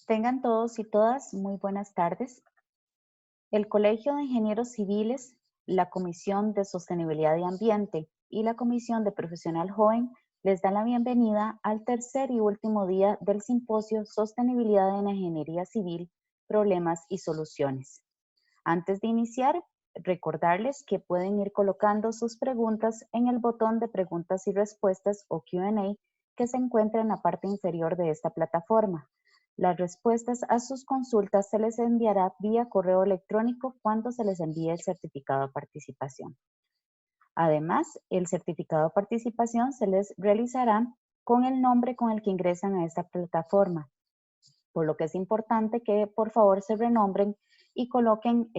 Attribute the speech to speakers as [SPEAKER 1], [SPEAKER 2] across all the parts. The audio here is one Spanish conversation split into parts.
[SPEAKER 1] Tengan todos y todas muy buenas tardes. El Colegio de Ingenieros Civiles, la Comisión de Sostenibilidad y Ambiente y la Comisión de Profesional Joven les dan la bienvenida al tercer y último día del simposio Sostenibilidad en Ingeniería Civil, Problemas y Soluciones. Antes de iniciar, recordarles que pueden ir colocando sus preguntas en el botón de preguntas y respuestas o Q&A que se encuentra en la parte inferior de esta plataforma. Las respuestas a sus consultas se les enviará vía correo electrónico cuando se les envíe el certificado de participación. Además, el certificado de participación se les realizará con el nombre con el que ingresan a esta plataforma, por lo que es importante que por favor se renombren y coloquen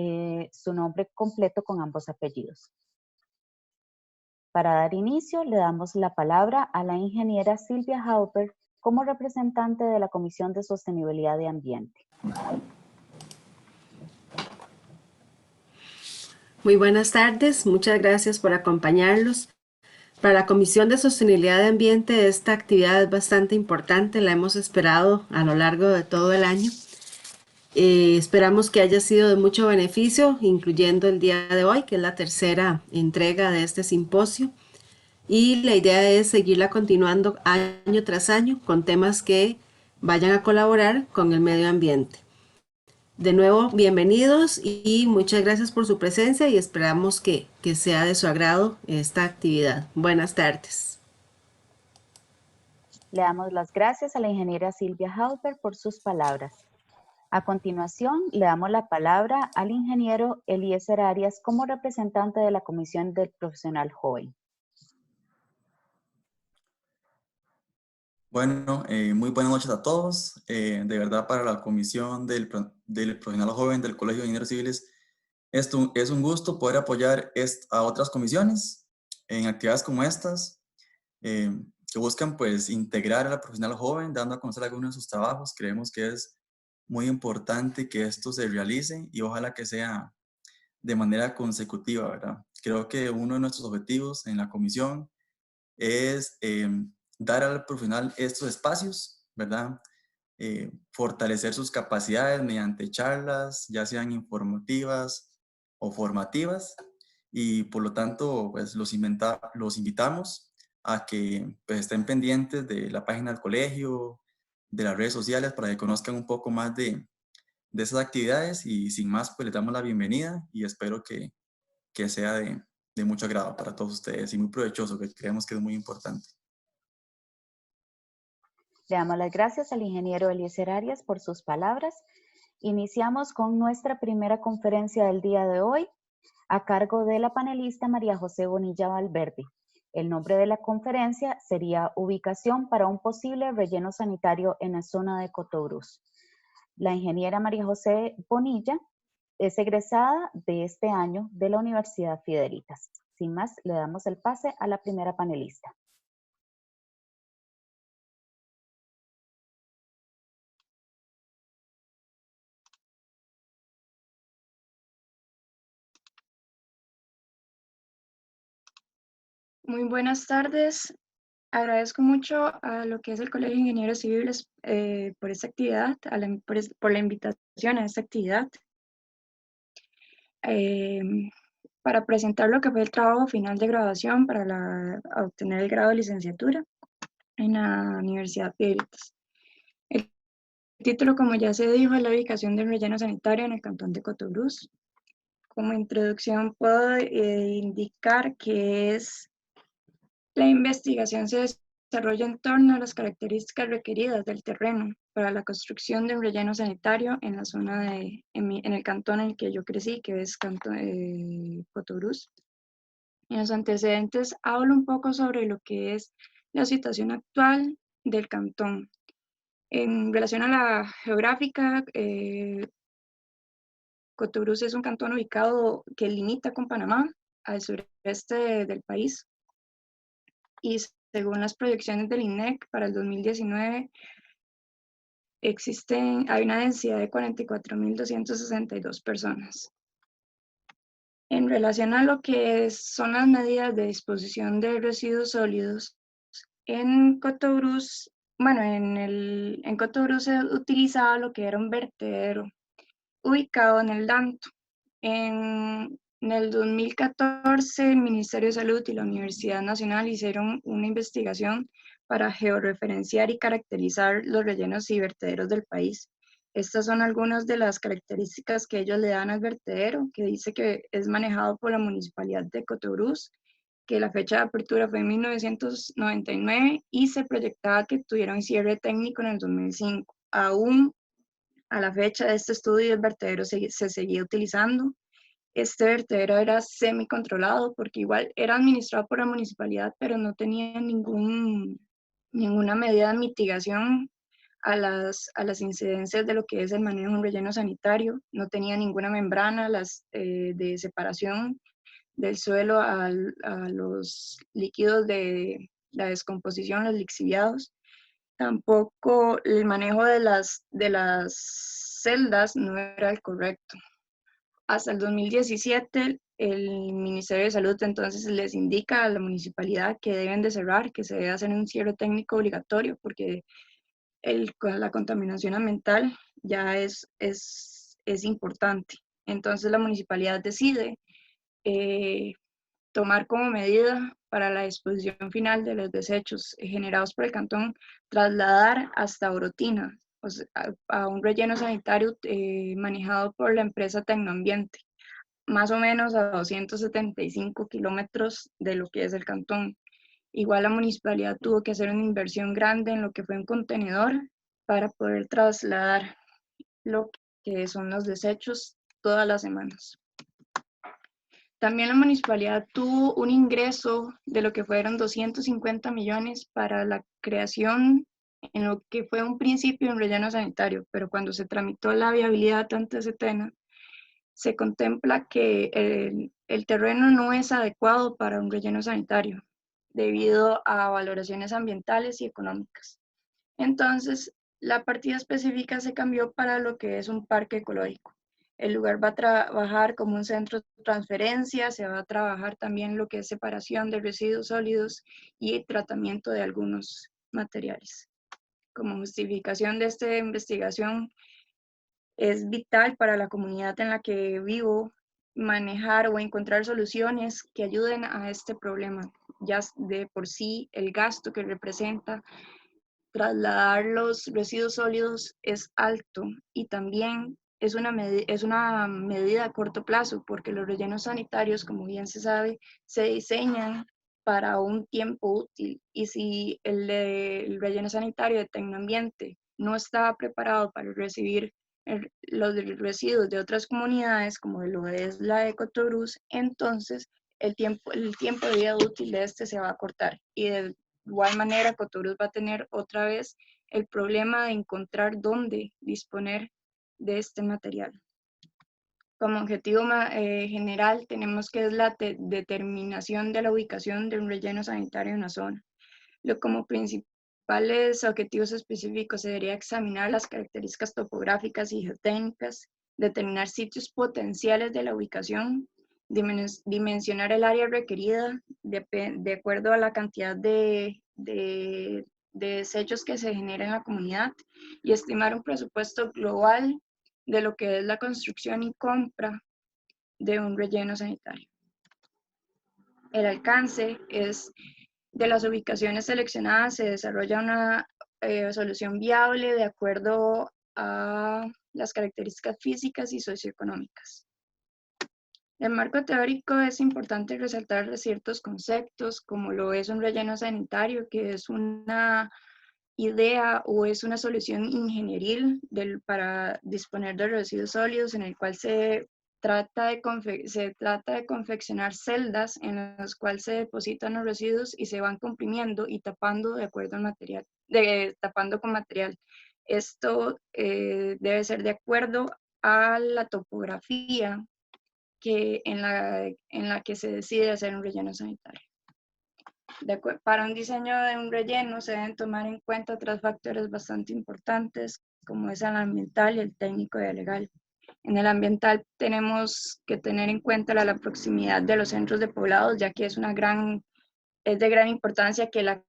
[SPEAKER 1] su nombre completo con ambos apellidos. Para dar inicio, le damos la palabra a la ingeniera Silvia Hauper como representante de la Comisión de Sostenibilidad y Ambiente.
[SPEAKER 2] Muy buenas tardes, muchas gracias por acompañarnos. Para la Comisión de Sostenibilidad de Ambiente esta actividad es bastante importante, la hemos esperado a lo largo de todo el año. Esperamos que haya sido de mucho beneficio, incluyendo el día de hoy, que es la tercera entrega de este simposio. Y la idea es seguirla continuando año tras año con temas que vayan a colaborar con el medio ambiente. De nuevo, bienvenidos y muchas gracias por su presencia y esperamos que sea de su agrado esta actividad. Buenas tardes.
[SPEAKER 1] Le damos las gracias a la ingeniera Silvia Hauper por sus palabras. A continuación, le damos la palabra al ingeniero Eliezer Arias como representante de la Comisión del Profesional Joven.
[SPEAKER 3] Bueno, muy buenas noches a todos. De verdad, para la Comisión del Profesional Joven del Colegio de Ingenieros Civiles, esto es un gusto poder apoyar a otras comisiones en actividades como estas, que buscan pues integrar a la profesional joven, dando a conocer algunos de sus trabajos. Creemos que es muy importante que esto se realice y ojalá que sea de manera consecutiva, ¿verdad? Creo que uno de nuestros objetivos en la comisión es dar al profesional estos espacios, ¿verdad? Fortalecer sus capacidades mediante charlas, ya sean informativas o formativas, y por lo tanto, pues los invitamos a que pues, estén pendientes de la página del colegio, de las redes sociales, para que conozcan un poco más de esas actividades, y sin más, pues les damos la bienvenida y espero que sea de mucho agrado para todos ustedes y muy provechoso, que creemos que es muy importante.
[SPEAKER 1] Le damos las gracias al ingeniero Eliezer Arias por sus palabras. Iniciamos con nuestra primera conferencia del día de hoy, a cargo de la panelista María José Bonilla Valverde. El nombre de la conferencia sería Ubicación para un posible relleno sanitario en la zona de Cotobruz. La ingeniera María José Bonilla es egresada de este año de la Universidad Fidelitas. Sin más, le damos el pase a la primera panelista.
[SPEAKER 4] Muy buenas tardes. Agradezco mucho a lo que es el Colegio de Ingenieros Civiles por esta actividad, por la invitación a esta actividad, para presentar lo que fue el trabajo final de graduación para obtener el grado de licenciatura en la Universidad Fidelitas. El título, como ya se dijo, es la ubicación del relleno sanitario en el cantón de Cotobruz. Como introducción puedo indicar que la investigación se desarrolla en torno a las características requeridas del terreno para la construcción de un relleno sanitario en la zona en el cantón en el que yo crecí, que es Cotobruz. En los antecedentes hablo un poco sobre lo que es la situación actual del cantón. En relación a la geográfica, Cotobruz es un cantón ubicado que limita con Panamá al sureste del país, y según las proyecciones del INEC para el 2019, hay una densidad de 44.262 personas. En relación a lo que son las medidas de disposición de residuos sólidos, en Cotobruz bueno, en Cotobruz se utilizaba lo que era un vertedero ubicado en el Danto. En el 2014, el Ministerio de Salud y la Universidad Nacional hicieron una investigación para georreferenciar y caracterizar los rellenos y vertederos del país. Estas son algunas de las características que ellos le dan al vertedero, que dice que es manejado por la Municipalidad de Cotobruz, que la fecha de apertura fue en 1999 y se proyectaba que tuviera un cierre técnico en el 2005. Aún a la fecha de este estudio, el vertedero se seguía utilizando. Este vertedero era semi-controlado porque igual era administrado por la municipalidad, pero no tenía ninguna medida de mitigación a las incidencias de lo que es el manejo de un relleno sanitario. No tenía ninguna membrana de separación del suelo a los líquidos de la descomposición, los lixiviados. Tampoco el manejo de las celdas no era el correcto. Hasta el 2017, el Ministerio de Salud entonces les indica a la municipalidad que deben de cerrar, que se debe hacer un cierre técnico obligatorio, porque la contaminación ambiental ya es importante. Entonces la municipalidad decide tomar como medida para la disposición final de los desechos generados por el cantón, trasladar hasta Orotina, o sea, a un relleno sanitario manejado por la empresa Tecnoambiente, más o menos a 275 kilómetros de lo que es el cantón. Igual la municipalidad tuvo que hacer una inversión grande en lo que fue un contenedor para poder trasladar lo que son los desechos todas las semanas. También la municipalidad tuvo un ingreso de lo que fueron 250 millones para la creación en lo que fue un principio un relleno sanitario, pero cuando se tramitó la viabilidad ante Setena, se contempla que el terreno no es adecuado para un relleno sanitario debido a valoraciones ambientales y económicas. Entonces, la partida específica se cambió para lo que es un parque ecológico. El lugar va a trabajar como un centro de transferencia, se va a trabajar también lo que es separación de residuos sólidos y tratamiento de algunos materiales. Como justificación de esta investigación, es vital para la comunidad en la que vivo manejar o encontrar soluciones que ayuden a este problema. Ya de por sí el gasto que representa trasladar los residuos sólidos es alto y también es una medida a corto plazo porque los rellenos sanitarios, como bien se sabe, se diseñan para un tiempo útil y si el relleno sanitario de Tecnoambiente no estaba preparado para recibir los residuos de otras comunidades como lo es la de Cotobruz, entonces el tiempo de vida útil de este se va a cortar y de igual manera Cotobruz va a tener otra vez el problema de encontrar dónde disponer de este material. Como objetivo general tenemos que es la determinación de la ubicación de un relleno sanitario en una zona. Como principales objetivos específicos se debería examinar las características topográficas y geotécnicas, determinar sitios potenciales de la ubicación, dimensionar el área requerida de acuerdo a la cantidad de desechos que se genera en la comunidad y estimar un presupuesto global de lo que es la construcción y compra de un relleno sanitario. El alcance es de las ubicaciones seleccionadas, se desarrolla una solución viable de acuerdo a las características físicas y socioeconómicas. En el marco teórico es importante resaltar ciertos conceptos, como lo es un relleno sanitario, que es una idea o es una solución ingenieril para disponer de residuos sólidos en el cual se trata de confeccionar celdas en las cuales se depositan los residuos y se van comprimiendo y tapando de acuerdo al material, tapando con material. Esto debe ser de acuerdo a la topografía en la que se decide hacer un relleno sanitario. Para un diseño de un relleno se deben tomar en cuenta otros factores bastante importantes, como es el ambiental y el técnico y el legal. En el ambiental tenemos que tener en cuenta la proximidad de los centros de poblados, ya que es de gran importancia que la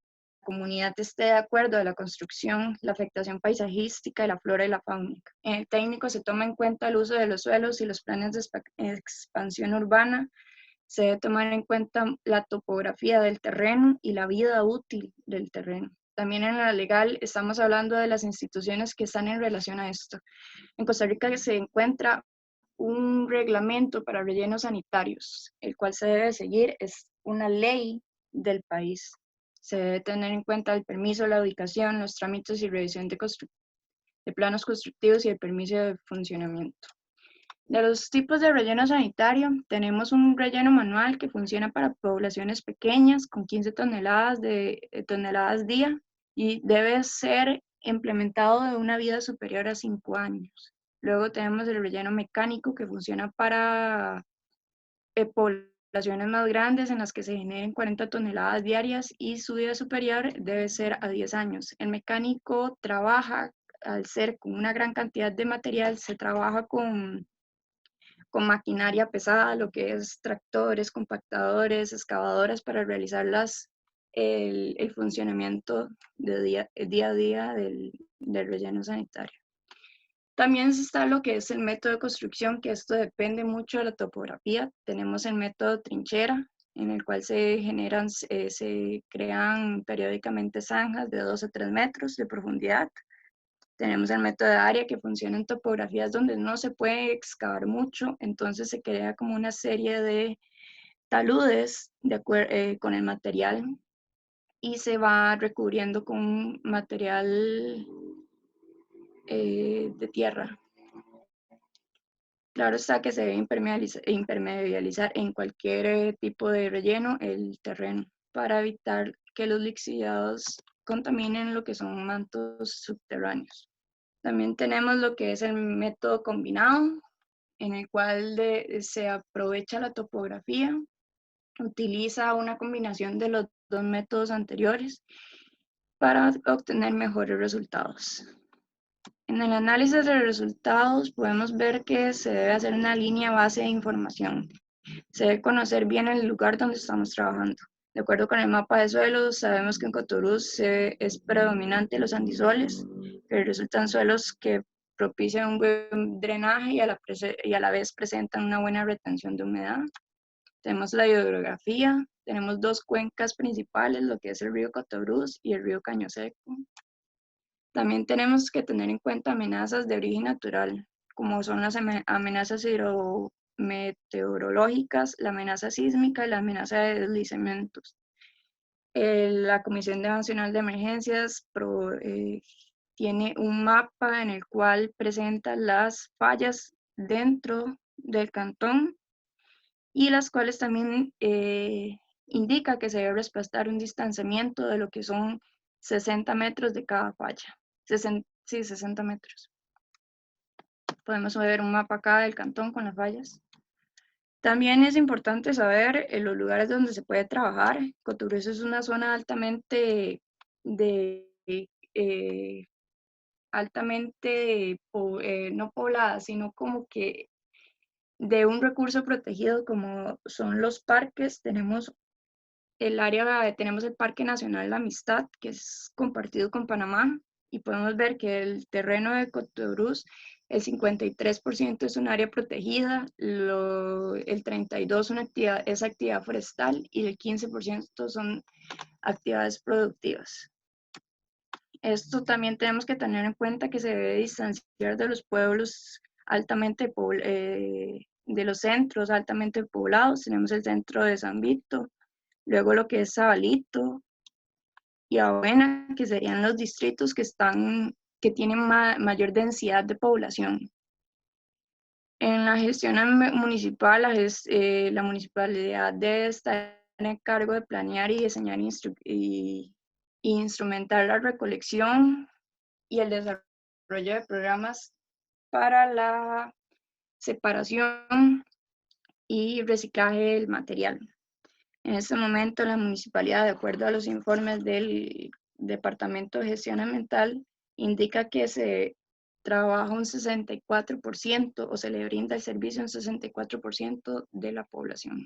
[SPEAKER 4] comunidad esté de acuerdo a la construcción, la afectación paisajística de la flora y la fauna. En el técnico se toma en cuenta el uso de los suelos y los planes de expansión urbana. Se debe tomar en cuenta la topografía del terreno y la vida útil del terreno. También en la legal estamos hablando de las instituciones que están en relación a esto. En Costa Rica se encuentra un reglamento para rellenos sanitarios, el cual se debe seguir, es una ley del país. Se debe tener en cuenta el permiso, la ubicación, los trámites y revisión de planos constructivos y el permiso de funcionamiento. De los tipos de relleno sanitario, tenemos un relleno manual que funciona para poblaciones pequeñas con 15 toneladas día y debe ser implementado de una vida superior a 5 años. Luego tenemos el relleno mecánico que funciona para poblaciones más grandes en las que se generen 40 toneladas diarias y su vida superior debe ser a 10 años. El mecánico trabaja, al ser con una gran cantidad de material, se trabaja con maquinaria pesada, lo que es tractores, compactadores, excavadoras para realizar el funcionamiento de día a día del relleno sanitario. También está lo que es el método de construcción, que esto depende mucho de la topografía. Tenemos el método trinchera, en el cual se crean periódicamente zanjas de 2 a 3 metros de profundidad. Tenemos el método de área, que funciona en topografías donde no se puede excavar mucho, entonces se crea como una serie de taludes con el material y se va recubriendo con material de tierra. Claro está que se debe impermeabilizar en cualquier tipo de relleno el terreno para evitar que los lixiviados contaminen lo que son mantos subterráneos. También tenemos lo que es el método combinado, en el cual se aprovecha la topografía, utiliza una combinación de los 2 métodos anteriores para obtener mejores resultados. En el análisis de resultados podemos ver que se debe hacer una línea base de información. Se debe conocer bien el lugar donde estamos trabajando. De acuerdo con el mapa de suelos, sabemos que en Cotorús es predominante los andisoles, que resultan suelos que propician un buen drenaje y a la vez presentan una buena retención de humedad. Tenemos la hidrografía, tenemos 2 cuencas principales, lo que es el río Cotorús y el río Caño Seco. También tenemos que tener en cuenta amenazas de origen natural, como son las amenazas hidrometeorológicas, la amenaza sísmica y la amenaza de deslizamientos. La Comisión Nacional de Emergencias tiene un mapa en el cual presenta las fallas dentro del cantón y las cuales también indica que se debe respetar un distanciamiento de lo que son 60 metros de cada falla. 60 metros. Podemos ver un mapa acá del cantón con las fallas. También es importante saber los lugares donde se puede trabajar. Cotorús es una zona altamente no poblada, sino como que de un recurso protegido como son los parques. Tenemos el Parque Nacional La Amistad, que es compartido con Panamá, y podemos ver que el terreno de Cotorús, el 53% es un área protegida, el 32% es actividad forestal y el 15% son actividades productivas. Esto también tenemos que tener en cuenta que se debe distanciar de los pueblos de los centros altamente poblados. Tenemos el centro de San Vito, luego lo que es Sabalito y Abuena, que serían los distritos que tienen mayor densidad de población. En la gestión municipal, la municipalidad debe estar en cargo de planear y diseñar y instrumentar la recolección y el desarrollo de programas para la separación y reciclaje del material. En este momento, la municipalidad, de acuerdo a los informes del Departamento de Gestión Ambiental, indica que se trabaja un 64% o se le brinda el servicio a un 64% de la población.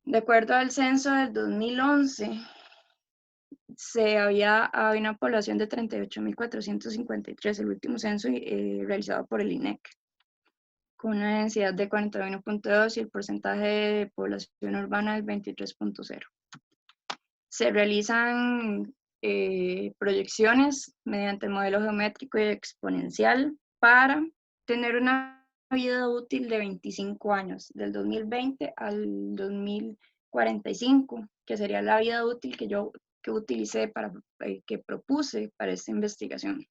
[SPEAKER 4] De acuerdo al censo del 2011, había una población de 38.453, el último censo realizado por el INEC, con una densidad de 41.2 y el porcentaje de población urbana del 23.0. Se realizan proyecciones mediante el modelo geométrico y exponencial para tener una vida útil de 25 años, del 2020 al 2045, que sería la vida útil que utilicé que propuse para esta investigación.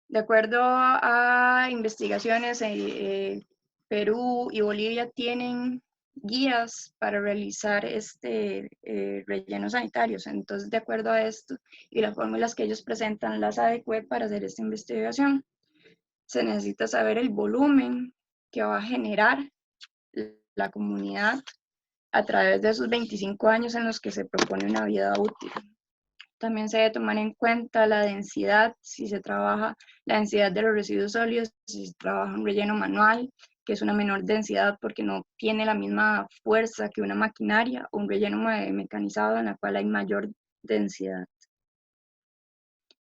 [SPEAKER 4] De acuerdo a investigaciones, Perú y Bolivia tienen guías para realizar rellenos sanitarios. Entonces, de acuerdo a esto y las fórmulas que ellos presentan, las adecué para hacer esta investigación. Se necesita saber el volumen que va a generar la comunidad a través de esos 25 años en los que se propone una vida útil. También se debe tomar en cuenta la densidad, si se trabaja la densidad de los residuos sólidos, si se trabaja un relleno manual, que es una menor densidad porque no tiene la misma fuerza que una maquinaria, o un relleno mecanizado en la cual hay mayor densidad.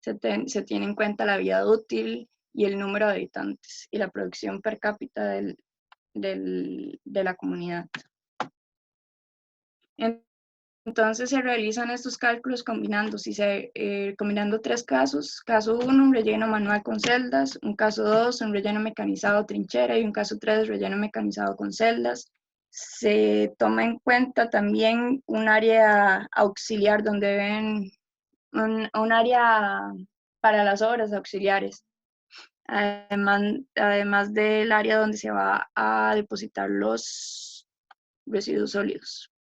[SPEAKER 4] Se tiene en cuenta la vida útil y el número de habitantes y la producción per cápita de la comunidad. Entonces se realizan estos cálculos combinando, combinando tres casos. Caso 1, un relleno manual con celdas. Un caso 2, un relleno mecanizado trinchera. Y un caso 3, relleno mecanizado con celdas. Se toma en cuenta también un área auxiliar donde ven un área para las obras auxiliares. Además del área donde se va a depositar los residuos sólidos.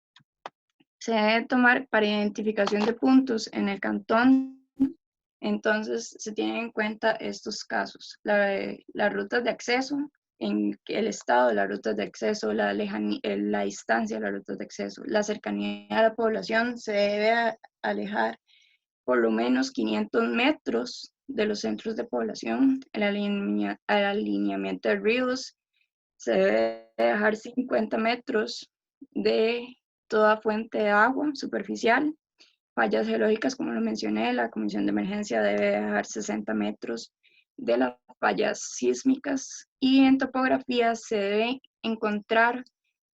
[SPEAKER 4] Se debe tomar para identificación de puntos en el cantón. Entonces se tienen en cuenta estos casos: las rutas de acceso, en el estado de las rutas de acceso, la distancia de las rutas de acceso, la cercanía a la población. Se debe alejar por lo menos 500 metros de los centros de población. El alineamiento de ríos se debe dejar 50 metros de toda fuente de agua superficial. Fallas geológicas, como lo mencioné, la comisión de emergencia debe dejar 60 metros de las fallas sísmicas, y en topografía se debe encontrar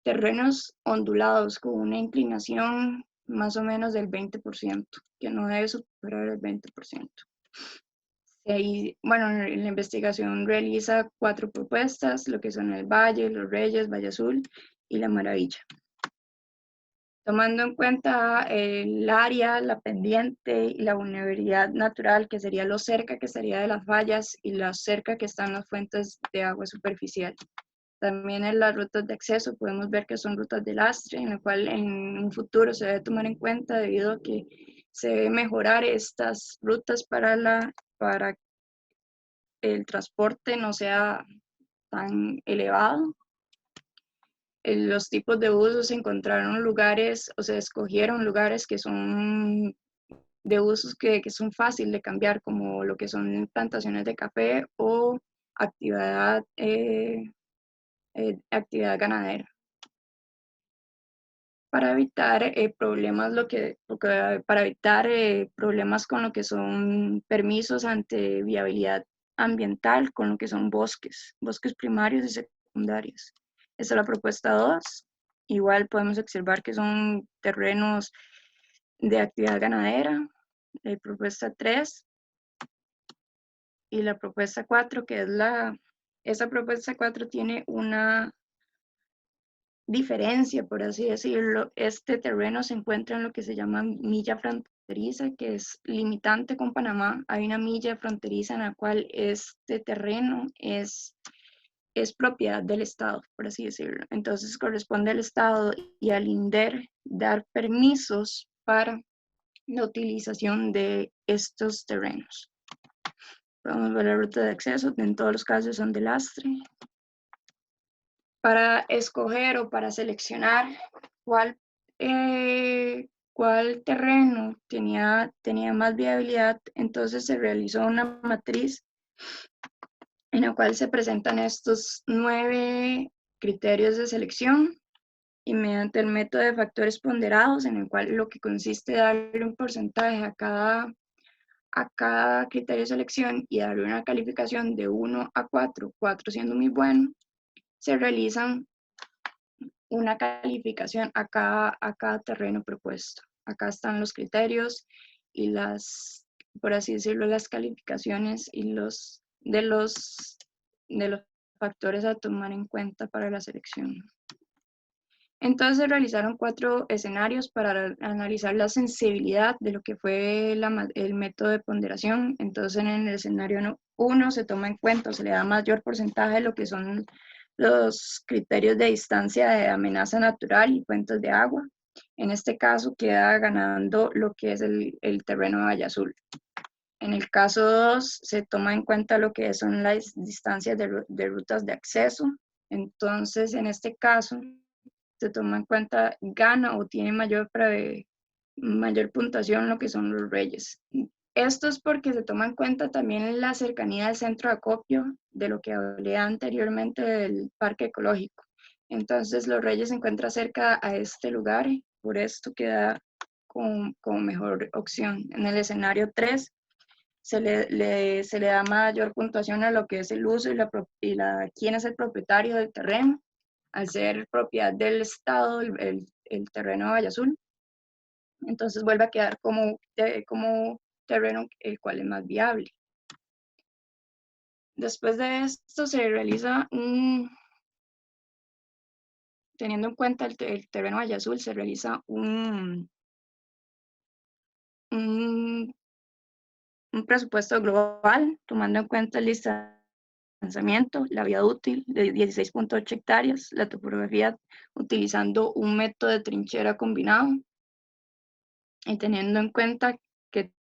[SPEAKER 4] terrenos ondulados con una inclinación más o menos del 20%, que no debe superar el 20%. Bueno, la investigación realiza 4 propuestas, lo que son el Valle, Los Reyes, Valle Azul y La Maravilla. Tomando en cuenta el área, la pendiente y la vulnerabilidad natural, que sería lo cerca que estaría de las fallas y lo cerca que están las fuentes de agua superficial. También en las rutas de acceso podemos ver que son rutas de lastre, en la cual en un futuro se debe tomar en cuenta debido a que se debe mejorar estas rutas para el transporte no sea tan elevado. Los tipos de uso, se encontraron lugares o se escogieron lugares que son de usos que son fáciles de cambiar, como lo que son plantaciones de café o actividad ganadera. Para evitar problemas con lo que son permisos ante viabilidad ambiental, con lo que son bosques primarios y secundarios. Esta es la propuesta 2. Igual podemos observar que son terrenos de actividad ganadera. La propuesta 3 y la propuesta 4, que es esa propuesta 4 tiene una diferencia, por así decirlo. Este terreno se encuentra en lo que se llama milla fronteriza, que es limitante con Panamá. Hay una milla fronteriza en la cual este terreno es propiedad del Estado, por así decirlo. Entonces corresponde al Estado y al INDER dar permisos para la utilización de estos terrenos. Podemos ver la ruta de acceso, en todos los casos son de lastre. Para escoger o para seleccionar cuál terreno tenía más viabilidad, entonces se realizó una matriz en la cual se presentan estos 9 criterios de selección. y mediante el método de factores ponderados, en el cual lo que consiste es darle un porcentaje a cada criterio de selección y darle una calificación de 1 a 4, 4 siendo muy bueno, se realizan una calificación a cada terreno propuesto. Acá están los criterios y por así decirlo, las calificaciones y de los factores a tomar en cuenta para la selección. Entonces se realizaron 4 escenarios para analizar la sensibilidad de lo que fue el método de ponderación. Entonces en el escenario 1 se toma en cuenta, se le da mayor porcentaje de lo que son los criterios de distancia de amenaza natural y fuentes de agua. En este caso queda ganando lo que es el terreno de Valle Azul. En el caso 2 se toma en cuenta lo que son las distancias de rutas de acceso. Entonces en este caso se toma en cuenta, gana o tiene mayor puntuación lo que son los Reyes. Esto es porque se toma en cuenta también la cercanía del centro de acopio de lo que hablé anteriormente del parque ecológico. Entonces los Reyes se encuentran cerca a este lugar, por esto queda como mejor opción. En el escenario 3 se le da mayor puntuación a lo que es el uso y quién es el propietario del terreno, al ser propiedad del Estado, el terreno de Valle Azul. Entonces vuelve a quedar como terreno el cual es más viable. Después de esto se realiza teniendo en cuenta el terreno de Valle Azul, se realiza un presupuesto global, tomando en cuenta el distanciamiento, la vía útil de 16.8 hectáreas, la topografía utilizando un método de trinchera combinado, y teniendo en cuenta que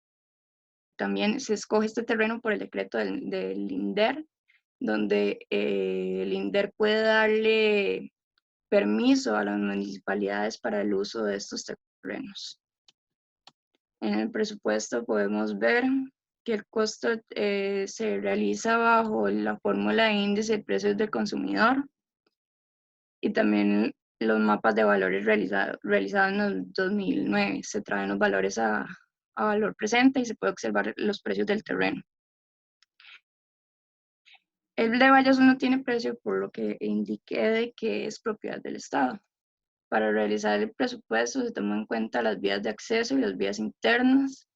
[SPEAKER 4] también se escoge este terreno por el decreto del INDER, donde el INDER puede darle permiso a las municipalidades para el uso de estos terrenos. En el presupuesto podemos ver que el costo se realiza bajo la fórmula de índice de precios del consumidor y también los mapas de valores realizados en el 2009. Se traen los valores a valor presente y se puede observar los precios del terreno. El de Valle Azul no tiene precio, por lo que indiqué de que es propiedad del Estado. Para realizar el presupuesto se toman en cuenta las vías de acceso y las vías internas,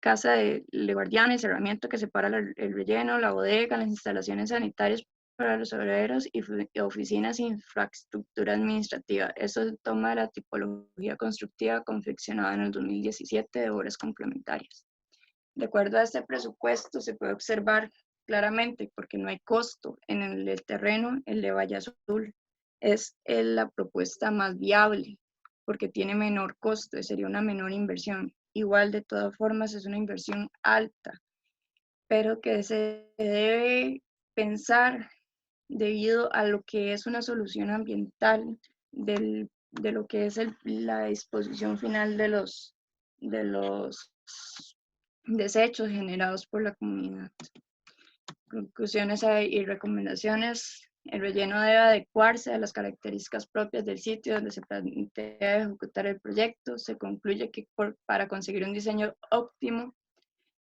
[SPEAKER 4] casa de guardianes, cerramiento que separa el relleno, la bodega, las instalaciones sanitarias para los obreros y oficinas e infraestructura administrativa. Eso se toma de la tipología constructiva confeccionada en el 2017 de obras complementarias. De acuerdo a este presupuesto se puede observar claramente, porque no hay costo en el terreno, el de Valle Azul es la propuesta más viable, porque tiene menor costo, sería una menor inversión. Igual, de todas formas, es una inversión alta, pero que se debe pensar debido a lo que es una solución ambiental de lo que es la disposición final de los desechos generados por la comunidad. Conclusiones y recomendaciones. El relleno debe adecuarse a las características propias del sitio donde se plantea ejecutar el proyecto. Se concluye que para conseguir un diseño óptimo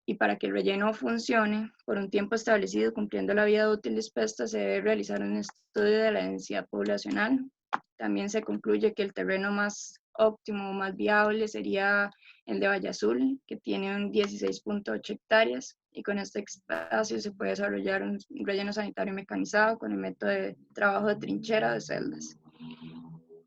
[SPEAKER 4] y para que el relleno funcione por un tiempo establecido cumpliendo la vida útil dispuesta, se debe realizar un estudio de la densidad poblacional. También se concluye que el terreno más óptimo o más viable sería el de Valle Azul, que tiene un 16.8 hectáreas, y con este espacio se puede desarrollar un relleno sanitario mecanizado con el método de trabajo de trinchera de celdas.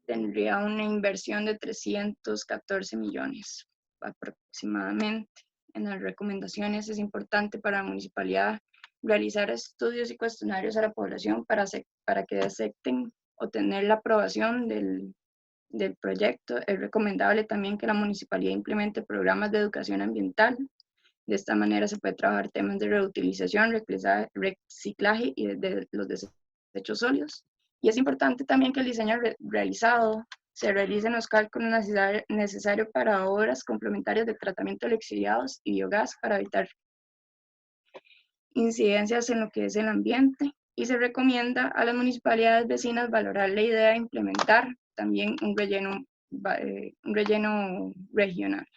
[SPEAKER 4] Tendría una inversión de 314 millones aproximadamente. En las recomendaciones es importante para la municipalidad realizar estudios y cuestionarios a la población para que acepten obtener la aprobación del proyecto. Es recomendable también que la municipalidad implemente programas de educación ambiental. De esta manera se puede trabajar temas de reutilización, reciclaje y de los desechos sólidos. Y es importante también que el diseño realizado se realicen los cálculos necesarios para obras complementarias de tratamiento de exiliados y biogás para evitar incidencias en lo que es el ambiente, y se recomienda a las municipalidades vecinas valorar la idea de implementar también un relleno regional.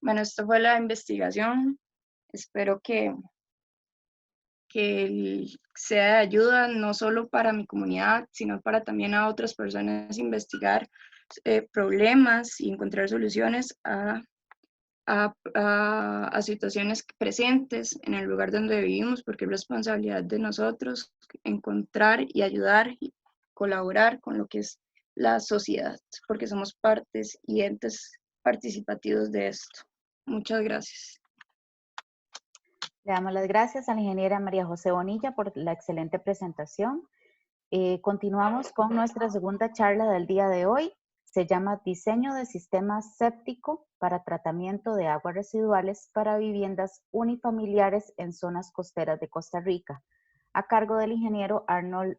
[SPEAKER 4] Bueno, esto fue la investigación. Espero que sea de ayuda no solo para mi comunidad, sino para también a otras personas investigar problemas y encontrar soluciones a situaciones presentes en el lugar donde vivimos, porque es responsabilidad de nosotros encontrar y ayudar y colaborar con lo que es la sociedad, porque somos partes y entes participativos de esto. Muchas gracias.
[SPEAKER 1] Le damos las gracias a la ingeniera María José Bonilla por la excelente presentación. Continuamos con nuestra segunda charla del día de hoy. Se llama Diseño de Sistema Séptico para Tratamiento de Aguas Residuales para Viviendas Unifamiliares en Zonas Costeras de Costa Rica, a cargo del ingeniero Arnold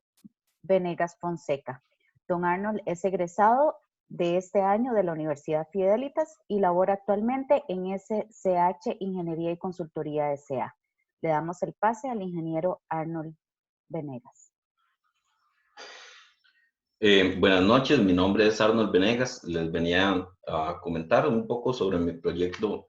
[SPEAKER 1] Venegas Fonseca. Don Arnold es egresado de este año de la Universidad Fidelitas y labora actualmente en SCH Ingeniería y Consultoría S.A. Le damos el pase al ingeniero Arnold Venegas.
[SPEAKER 5] Buenas noches, mi nombre es Arnold Venegas. Les venía a comentar un poco sobre mi proyecto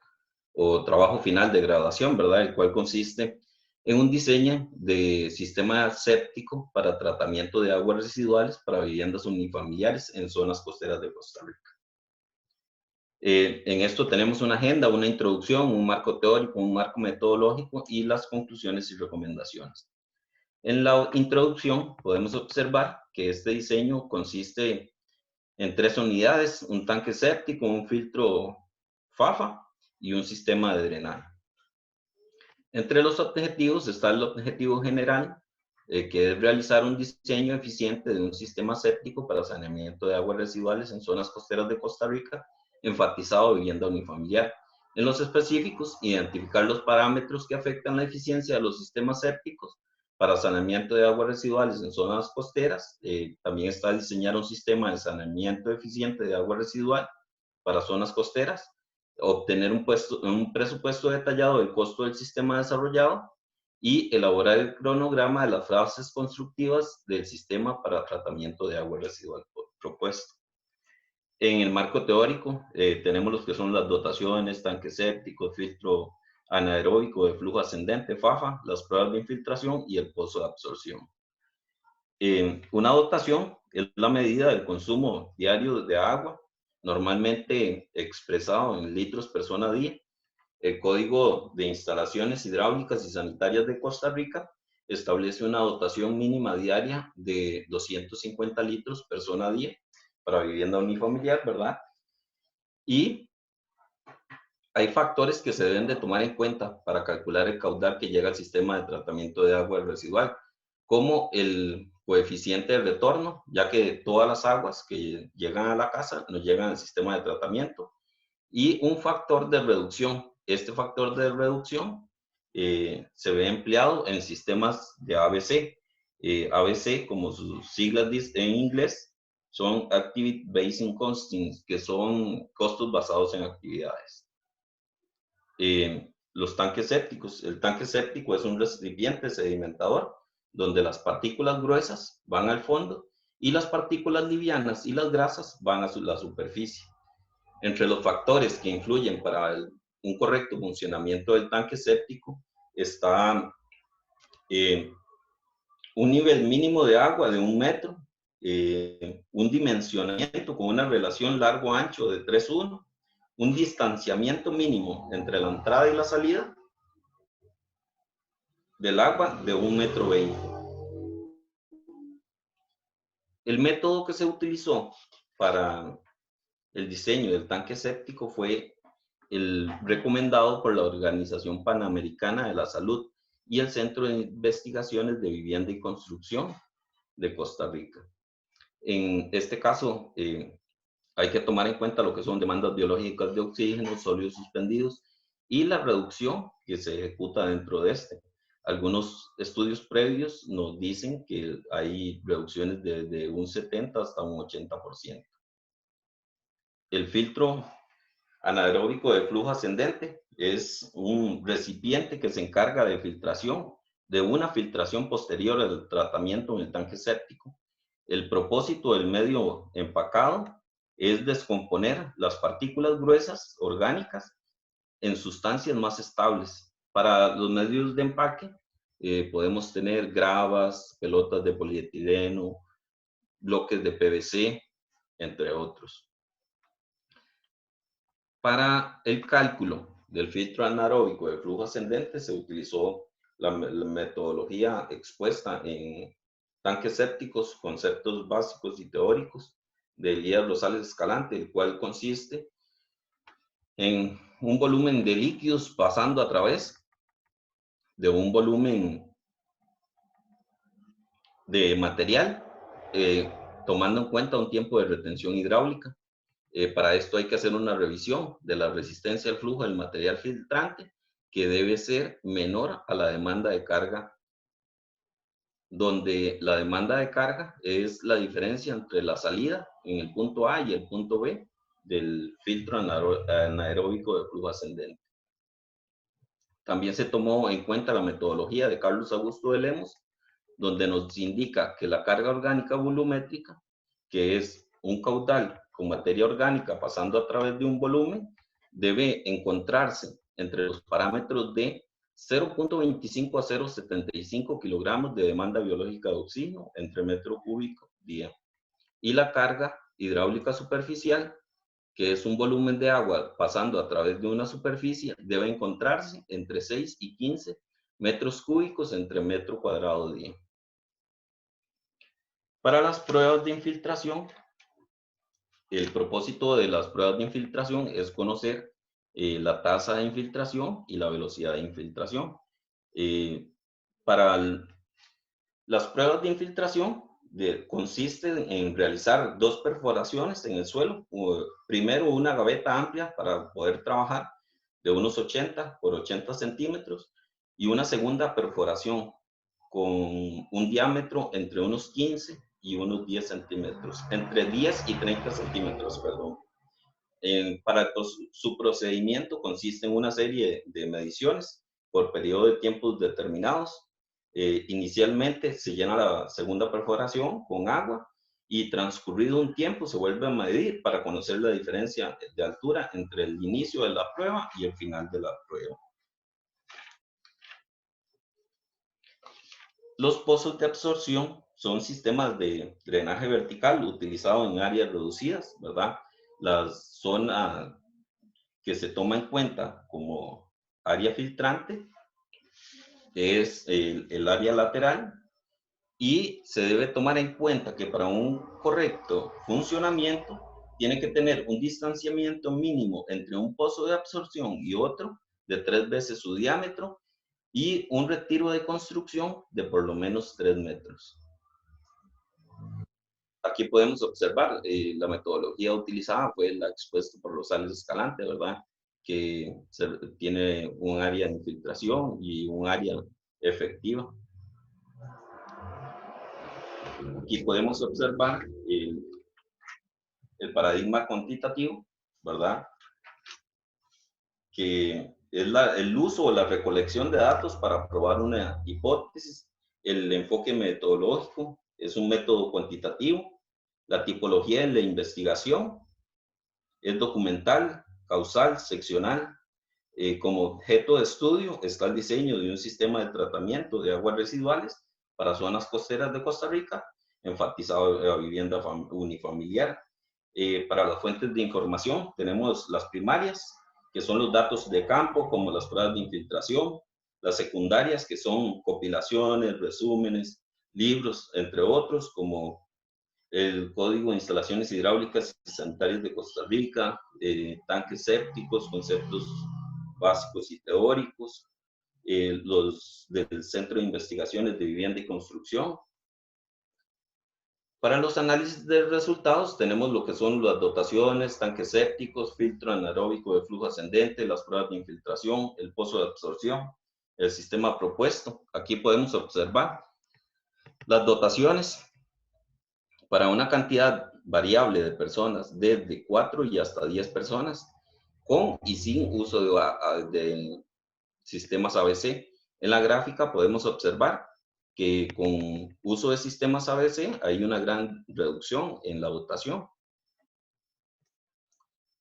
[SPEAKER 5] o trabajo final de graduación, ¿verdad? El cual consiste en un diseño de sistema séptico para tratamiento de aguas residuales para viviendas unifamiliares en zonas costeras de Costa Rica. En esto tenemos una agenda, una introducción, un marco teórico, un marco metodológico y las conclusiones y recomendaciones. En la introducción podemos observar que este diseño consiste en 3 unidades, un tanque séptico, un filtro FAFA y un sistema de drenaje. Entre los objetivos está el objetivo general, que es realizar un diseño eficiente de un sistema séptico para saneamiento de aguas residuales en zonas costeras de Costa Rica, enfatizado vivienda unifamiliar. En los específicos, identificar los parámetros que afectan la eficiencia de los sistemas sépticos para saneamiento de aguas residuales en zonas costeras. También está diseñar un sistema de saneamiento eficiente de agua residual para zonas costeras, obtener un presupuesto detallado del costo del sistema desarrollado y elaborar el cronograma de las fases constructivas del sistema para tratamiento de agua residual propuesto. En el marco teórico tenemos los que son las dotaciones, tanque séptico, filtro anaeróbico de flujo ascendente, FAFA, las pruebas de infiltración y el pozo de absorción. Una dotación es la medida del consumo diario de agua, normalmente expresado en litros persona día. El Código de Instalaciones Hidráulicas y Sanitarias de Costa Rica establece una dotación mínima diaria de 250 litros persona día para vivienda unifamiliar, ¿verdad? Y hay factores que se deben de tomar en cuenta para calcular el caudal que llega al sistema de tratamiento de agua residual, como el coeficiente de retorno, ya que todas las aguas que llegan a la casa no llegan al sistema de tratamiento, y un factor de reducción. Este factor de reducción se ve empleado en sistemas de ABC. ABC, como sus siglas en inglés, son Activity Based Constants, que son costos basados en actividades. Los tanques sépticos. El tanque séptico es un recipiente sedimentador donde las partículas gruesas van al fondo y las partículas livianas y las grasas van a la superficie. Entre los factores que influyen para un correcto funcionamiento del tanque séptico está un nivel mínimo de agua de 1 metro, un dimensionamiento con una relación largo-ancho de 3:1, un distanciamiento mínimo entre la entrada y la salida del agua de 1,20 m. El método que se utilizó para el diseño del tanque séptico fue el recomendado por la Organización Panamericana de la Salud y el Centro de Investigaciones de Vivienda y Construcción de Costa Rica. En este caso, hay que tomar en cuenta lo que son demandas biológicas de oxígeno, sólidos suspendidos y la reducción que se ejecuta dentro de este. Algunos estudios previos nos dicen que hay reducciones de un 70 hasta un 80%. El filtro anaeróbico de flujo ascendente es un recipiente que se encarga de filtración, de una filtración posterior al tratamiento en el tanque séptico. El propósito del medio empacado es descomponer las partículas gruesas orgánicas en sustancias más estables. Para los medios de empaque podemos tener gravas, pelotas de polietileno, bloques de PVC, entre otros. Para el cálculo del filtro anaeróbico de flujo ascendente se utilizó la metodología expuesta en tanques sépticos, conceptos básicos y teóricos de Elías Rosales Escalante, el cual consiste en un volumen de líquidos pasando a través de un volumen de material, tomando en cuenta un tiempo de retención hidráulica. Para esto hay que hacer una revisión de la resistencia al flujo del material filtrante, que debe ser menor a la demanda de carga, donde la demanda de carga es la diferencia entre la salida en el punto A y el punto B del filtro anaeróbico de flujo ascendente. También se tomó en cuenta la metodología de Carlos Augusto de Lemos, donde nos indica que la carga orgánica volumétrica, que es un caudal con materia orgánica pasando a través de un volumen, debe encontrarse entre los parámetros de 0.25 a 0.75 kilogramos de demanda biológica de oxígeno entre metro cúbico día. Y la carga hidráulica superficial, que es un volumen de agua pasando a través de una superficie, debe encontrarse entre 6 y 15 metros cúbicos entre metro cuadrado día. Para las pruebas de infiltración, el propósito de las pruebas de infiltración es conocer la tasa de infiltración y la velocidad de infiltración. Las pruebas de infiltración consisten en realizar dos perforaciones en el suelo. Primero, una gaveta amplia para poder trabajar de unos 80 por 80 centímetros y una segunda perforación con un diámetro entre unos 15 y unos 10 centímetros, entre 10 y 30 centímetros, perdón. Su procedimiento consiste en una serie de mediciones por periodo de tiempos determinados. Inicialmente se llena la segunda perforación con agua y transcurrido un tiempo se vuelve a medir para conocer la diferencia de altura entre el inicio de la prueba y el final de la prueba. Los pozos de absorción son sistemas de drenaje vertical utilizados en áreas reducidas, ¿verdad? La zona que se toma en cuenta como área filtrante es el área lateral, y se debe tomar en cuenta que para un correcto funcionamiento tiene que tener un distanciamiento mínimo entre un pozo de absorción y otro de 3 veces su diámetro y un retiro de construcción de por lo menos 3 metros. Aquí podemos observar la metodología utilizada fue la expuesta por Rosales Escalante, ¿verdad? Que tiene un área de infiltración y un área efectiva. Aquí podemos observar el paradigma cuantitativo, ¿verdad? Que es el uso o la recolección de datos para probar una hipótesis. El enfoque metodológico es un método cuantitativo. La tipología de la investigación es documental, causal, seccional. Como objeto de estudio está el diseño de un sistema de tratamiento de aguas residuales para zonas costeras de Costa Rica, enfatizado en la vivienda unifamiliar. Para las fuentes de información tenemos las primarias, que son los datos de campo, como las pruebas de infiltración, las secundarias, que son compilaciones, resúmenes, libros, entre otros, como el Código de Instalaciones Hidráulicas y Sanitarias de Costa Rica, tanques sépticos, conceptos básicos y teóricos, los del Centro de Investigaciones de Vivienda y Construcción. Para los análisis de resultados tenemos lo que son las dotaciones, tanques sépticos, filtro anaeróbico de flujo ascendente, las pruebas de infiltración, el pozo de absorción, el sistema propuesto. Aquí podemos observar las dotaciones para una cantidad variable de personas, desde 4 y hasta 10 personas, con y sin uso de sistemas ABC. En la gráfica podemos observar que con uso de sistemas ABC hay una gran reducción en la dotación.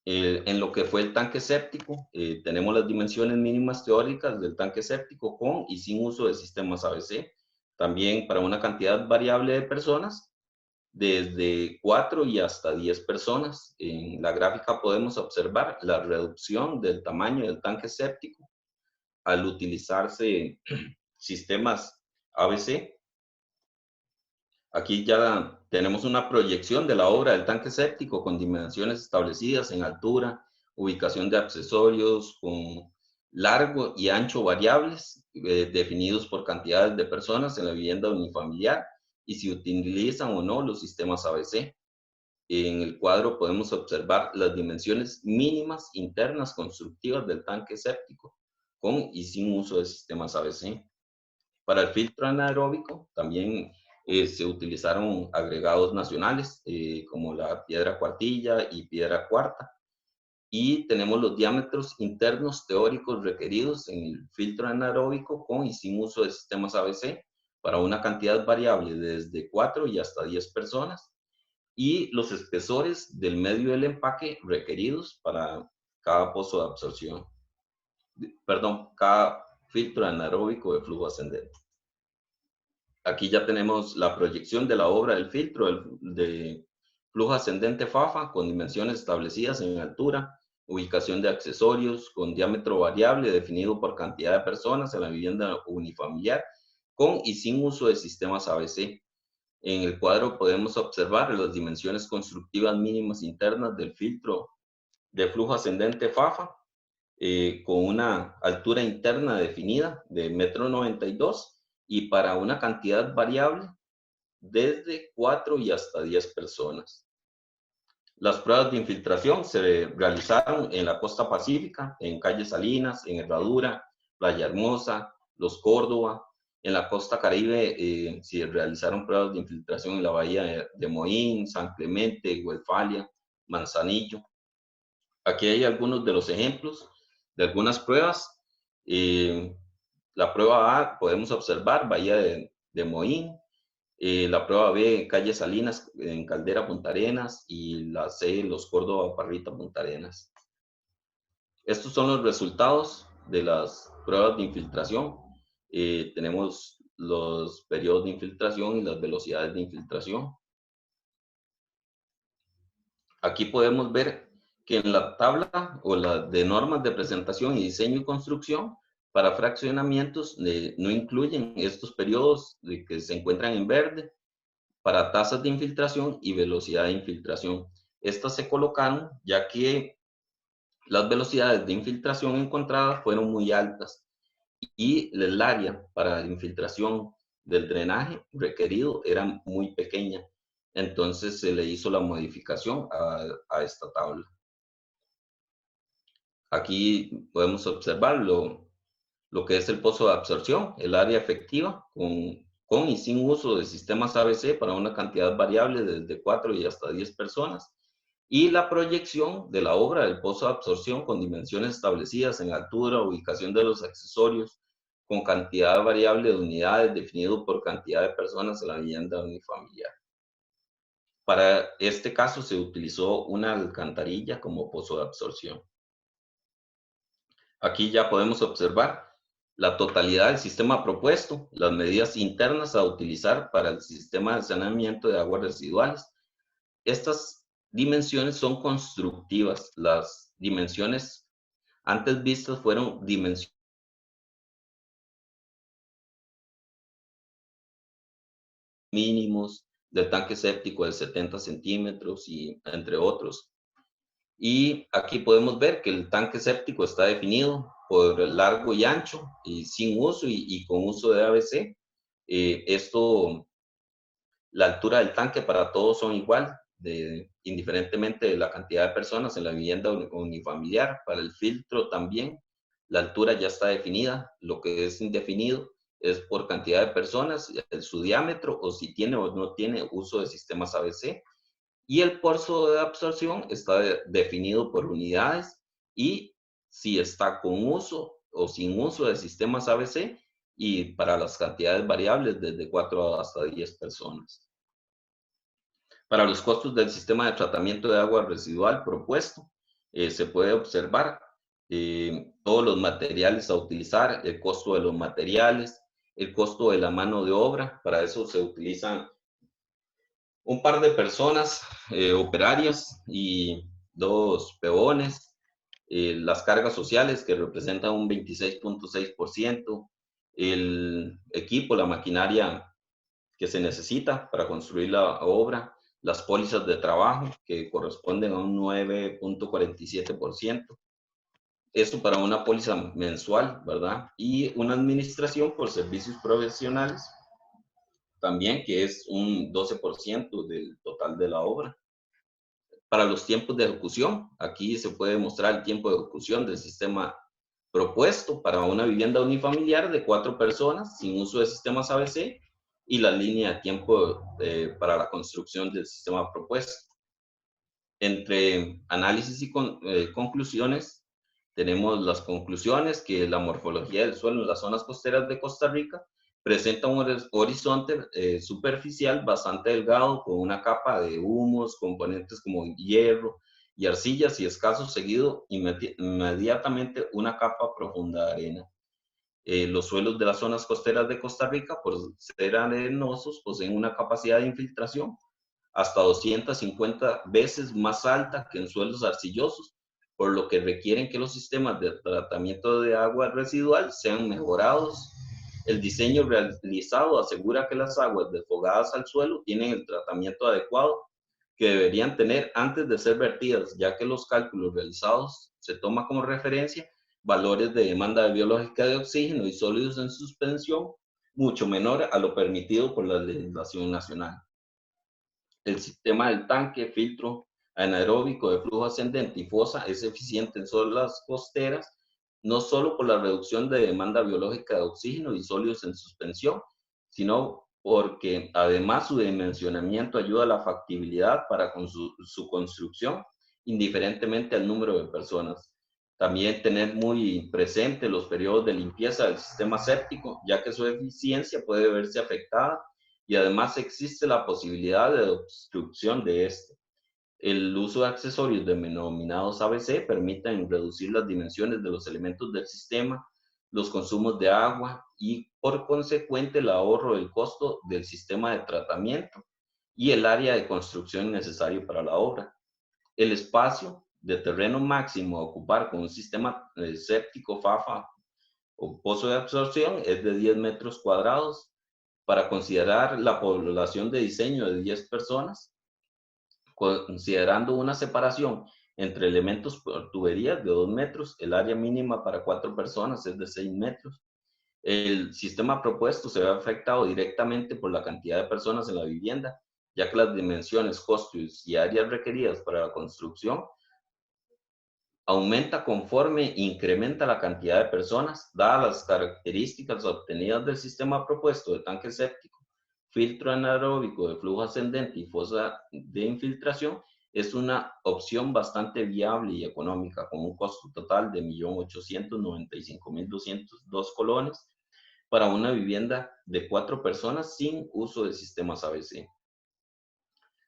[SPEAKER 5] En lo que fue el tanque séptico, tenemos las dimensiones mínimas teóricas del tanque séptico con y sin uso de sistemas ABC. También para una cantidad variable de personas, desde 4 y hasta 10 personas. En la gráfica podemos observar la reducción del tamaño del tanque séptico al utilizarse sistemas ABC. Aquí ya tenemos una proyección de la obra del tanque séptico con dimensiones establecidas en altura, ubicación de accesorios, con largo y ancho variables definidos por cantidades de personas en la vivienda unifamiliar y si utilizan o no los sistemas ABC. En el cuadro podemos observar las dimensiones mínimas internas constructivas del tanque séptico con y sin uso de sistemas ABC. Para el filtro anaeróbico también se utilizaron agregados nacionales como la piedra cuartilla y piedra cuarta. Y tenemos los diámetros internos teóricos requeridos en el filtro anaeróbico con y sin uso de sistemas ABC para una cantidad variable desde 4 y hasta 10 personas. Y los espesores del medio del empaque requeridos para cada pozo de absorción. Perdón, cada filtro anaeróbico de flujo ascendente. Aquí ya tenemos la proyección de la obra del filtro de flujo ascendente FAFA con dimensiones establecidas en altura, ubicación de accesorios con diámetro variable definido por cantidad de personas en la vivienda unifamiliar con y sin uso de sistemas ABC. En el cuadro podemos observar las dimensiones constructivas mínimas internas del filtro de flujo ascendente FAFA con una altura interna definida de 1,92 m y para una cantidad variable desde 4 y hasta 10 personas. Las pruebas de infiltración se realizaron en la costa pacífica, en Calle Salinas, en Herradura, Playa Hermosa, Los Córdoba. En la costa caribe se realizaron pruebas de infiltración en la bahía de Moín, San Clemente, Huelfalia, Manzanillo. Aquí hay algunos de los ejemplos de algunas pruebas. La prueba A podemos observar bahía de Moín, la prueba B Calle Salinas en Caldera Punta Arenas y la C Los Córdoba Parrita Punta Arenas. Estos son los resultados de las pruebas de infiltración. Tenemos los periodos de infiltración y las velocidades de infiltración. Aquí podemos ver que en la tabla o la de normas de presentación y diseño y construcción para fraccionamientos no incluyen estos periodos que se encuentran en verde para tasas de infiltración y velocidad de infiltración. Estas se colocaron ya que las velocidades de infiltración encontradas fueron muy altas y el área para la infiltración del drenaje requerido era muy pequeña. Entonces se le hizo la modificación a esta tabla. Aquí podemos observar lo que es el pozo de absorción, el área efectiva con y sin uso de sistemas ABC para una cantidad variable desde 4 y hasta 10 personas. Y la proyección de la obra del pozo de absorción con dimensiones establecidas en altura, ubicación de los accesorios, con cantidad variable de unidades definido por cantidad de personas en la vivienda unifamiliar. Para este caso se utilizó una alcantarilla como pozo de absorción. Aquí ya podemos observar la totalidad del sistema propuesto, las medidas internas a utilizar para el sistema de saneamiento de aguas residuales. Estas dimensiones son constructivas. Las dimensiones antes vistas fueron dimensiones mínimos del tanque séptico de 70 centímetros y entre otros. Y aquí podemos ver que el tanque séptico está definido por largo y ancho y sin uso y con uso de ABC. La altura del tanque para todos son igual, indiferentemente de la cantidad de personas en la vivienda unifamiliar. Para el filtro también, la altura ya está definida. Lo que es indefinido es por cantidad de personas, su diámetro o si tiene o no tiene uso de sistemas ABC. Y el pozo de absorción está definido por unidades y si está con uso o sin uso de sistemas ABC y para las cantidades variables desde 4 hasta 10 personas. Para los costos del sistema de tratamiento de agua residual propuesto, se puede observar todos los materiales a utilizar, el costo de los materiales, el costo de la mano de obra. Para eso se utilizan un par de personas operarias y 2 peones, las cargas sociales que representan un 26.6%, el equipo, la maquinaria que se necesita para construir la obra, las pólizas de trabajo que corresponden a un 9.47%. Esto para una póliza mensual, ¿verdad? Y una administración por servicios profesionales también, que es un 12% del total de la obra. Para los tiempos de ejecución, aquí se puede mostrar el tiempo de ejecución del sistema propuesto para una vivienda unifamiliar de 4 personas sin uso de sistemas ABC y la línea de tiempo para la construcción del sistema propuesto. Entre análisis y conclusiones, tenemos las conclusiones que la morfología del suelo en las zonas costeras de Costa Rica presenta un horizonte superficial bastante delgado con una capa de humos, componentes como hierro y arcillas y escaso seguido inmediatamente una capa profunda de arena. Los suelos de las zonas costeras de Costa Rica, por ser arenosos, poseen una capacidad de infiltración hasta 250 veces más alta que en suelos arcillosos, por lo que requieren que los sistemas de tratamiento de agua residual sean mejorados. El diseño realizado asegura que las aguas desfogadas al suelo tienen el tratamiento adecuado que deberían tener antes de ser vertidas, ya que los cálculos realizados se toman como referencia valores de demanda biológica de oxígeno y sólidos en suspensión mucho menor a lo permitido por la legislación nacional. El sistema del tanque, filtro anaeróbico de flujo ascendente y fosa es eficiente en zonas costeras, no solo por la reducción de demanda biológica de oxígeno y sólidos en suspensión, sino porque además su dimensionamiento ayuda a la factibilidad para su construcción, indiferentemente al número de personas. También tener muy presente los periodos de limpieza del sistema séptico, ya que su eficiencia puede verse afectada y además existe la posibilidad de obstrucción de este. El uso de accesorios denominados ABC permiten reducir las dimensiones de los elementos del sistema, los consumos de agua y por consecuente el ahorro del costo del sistema de tratamiento y el área de construcción necesario para la obra. El espacio de terreno máximo a ocupar con un sistema séptico FAFA o pozo de absorción es de 10 metros cuadrados. Para considerar la población de diseño de 10 personas, considerando una separación entre elementos por tuberías de 2 metros, el área mínima para 4 personas es de 6 metros. El sistema propuesto se ve afectado directamente por la cantidad de personas en la vivienda, ya que las dimensiones, costos y áreas requeridas para la construcción aumenta conforme incrementa la cantidad de personas, dadas las características obtenidas del sistema propuesto de tanque séptico, filtro anaeróbico de flujo ascendente y fosa de infiltración. Es una opción bastante viable y económica, con un costo total de 1.895.202 colones para una vivienda de 4 personas sin uso de sistemas ABC.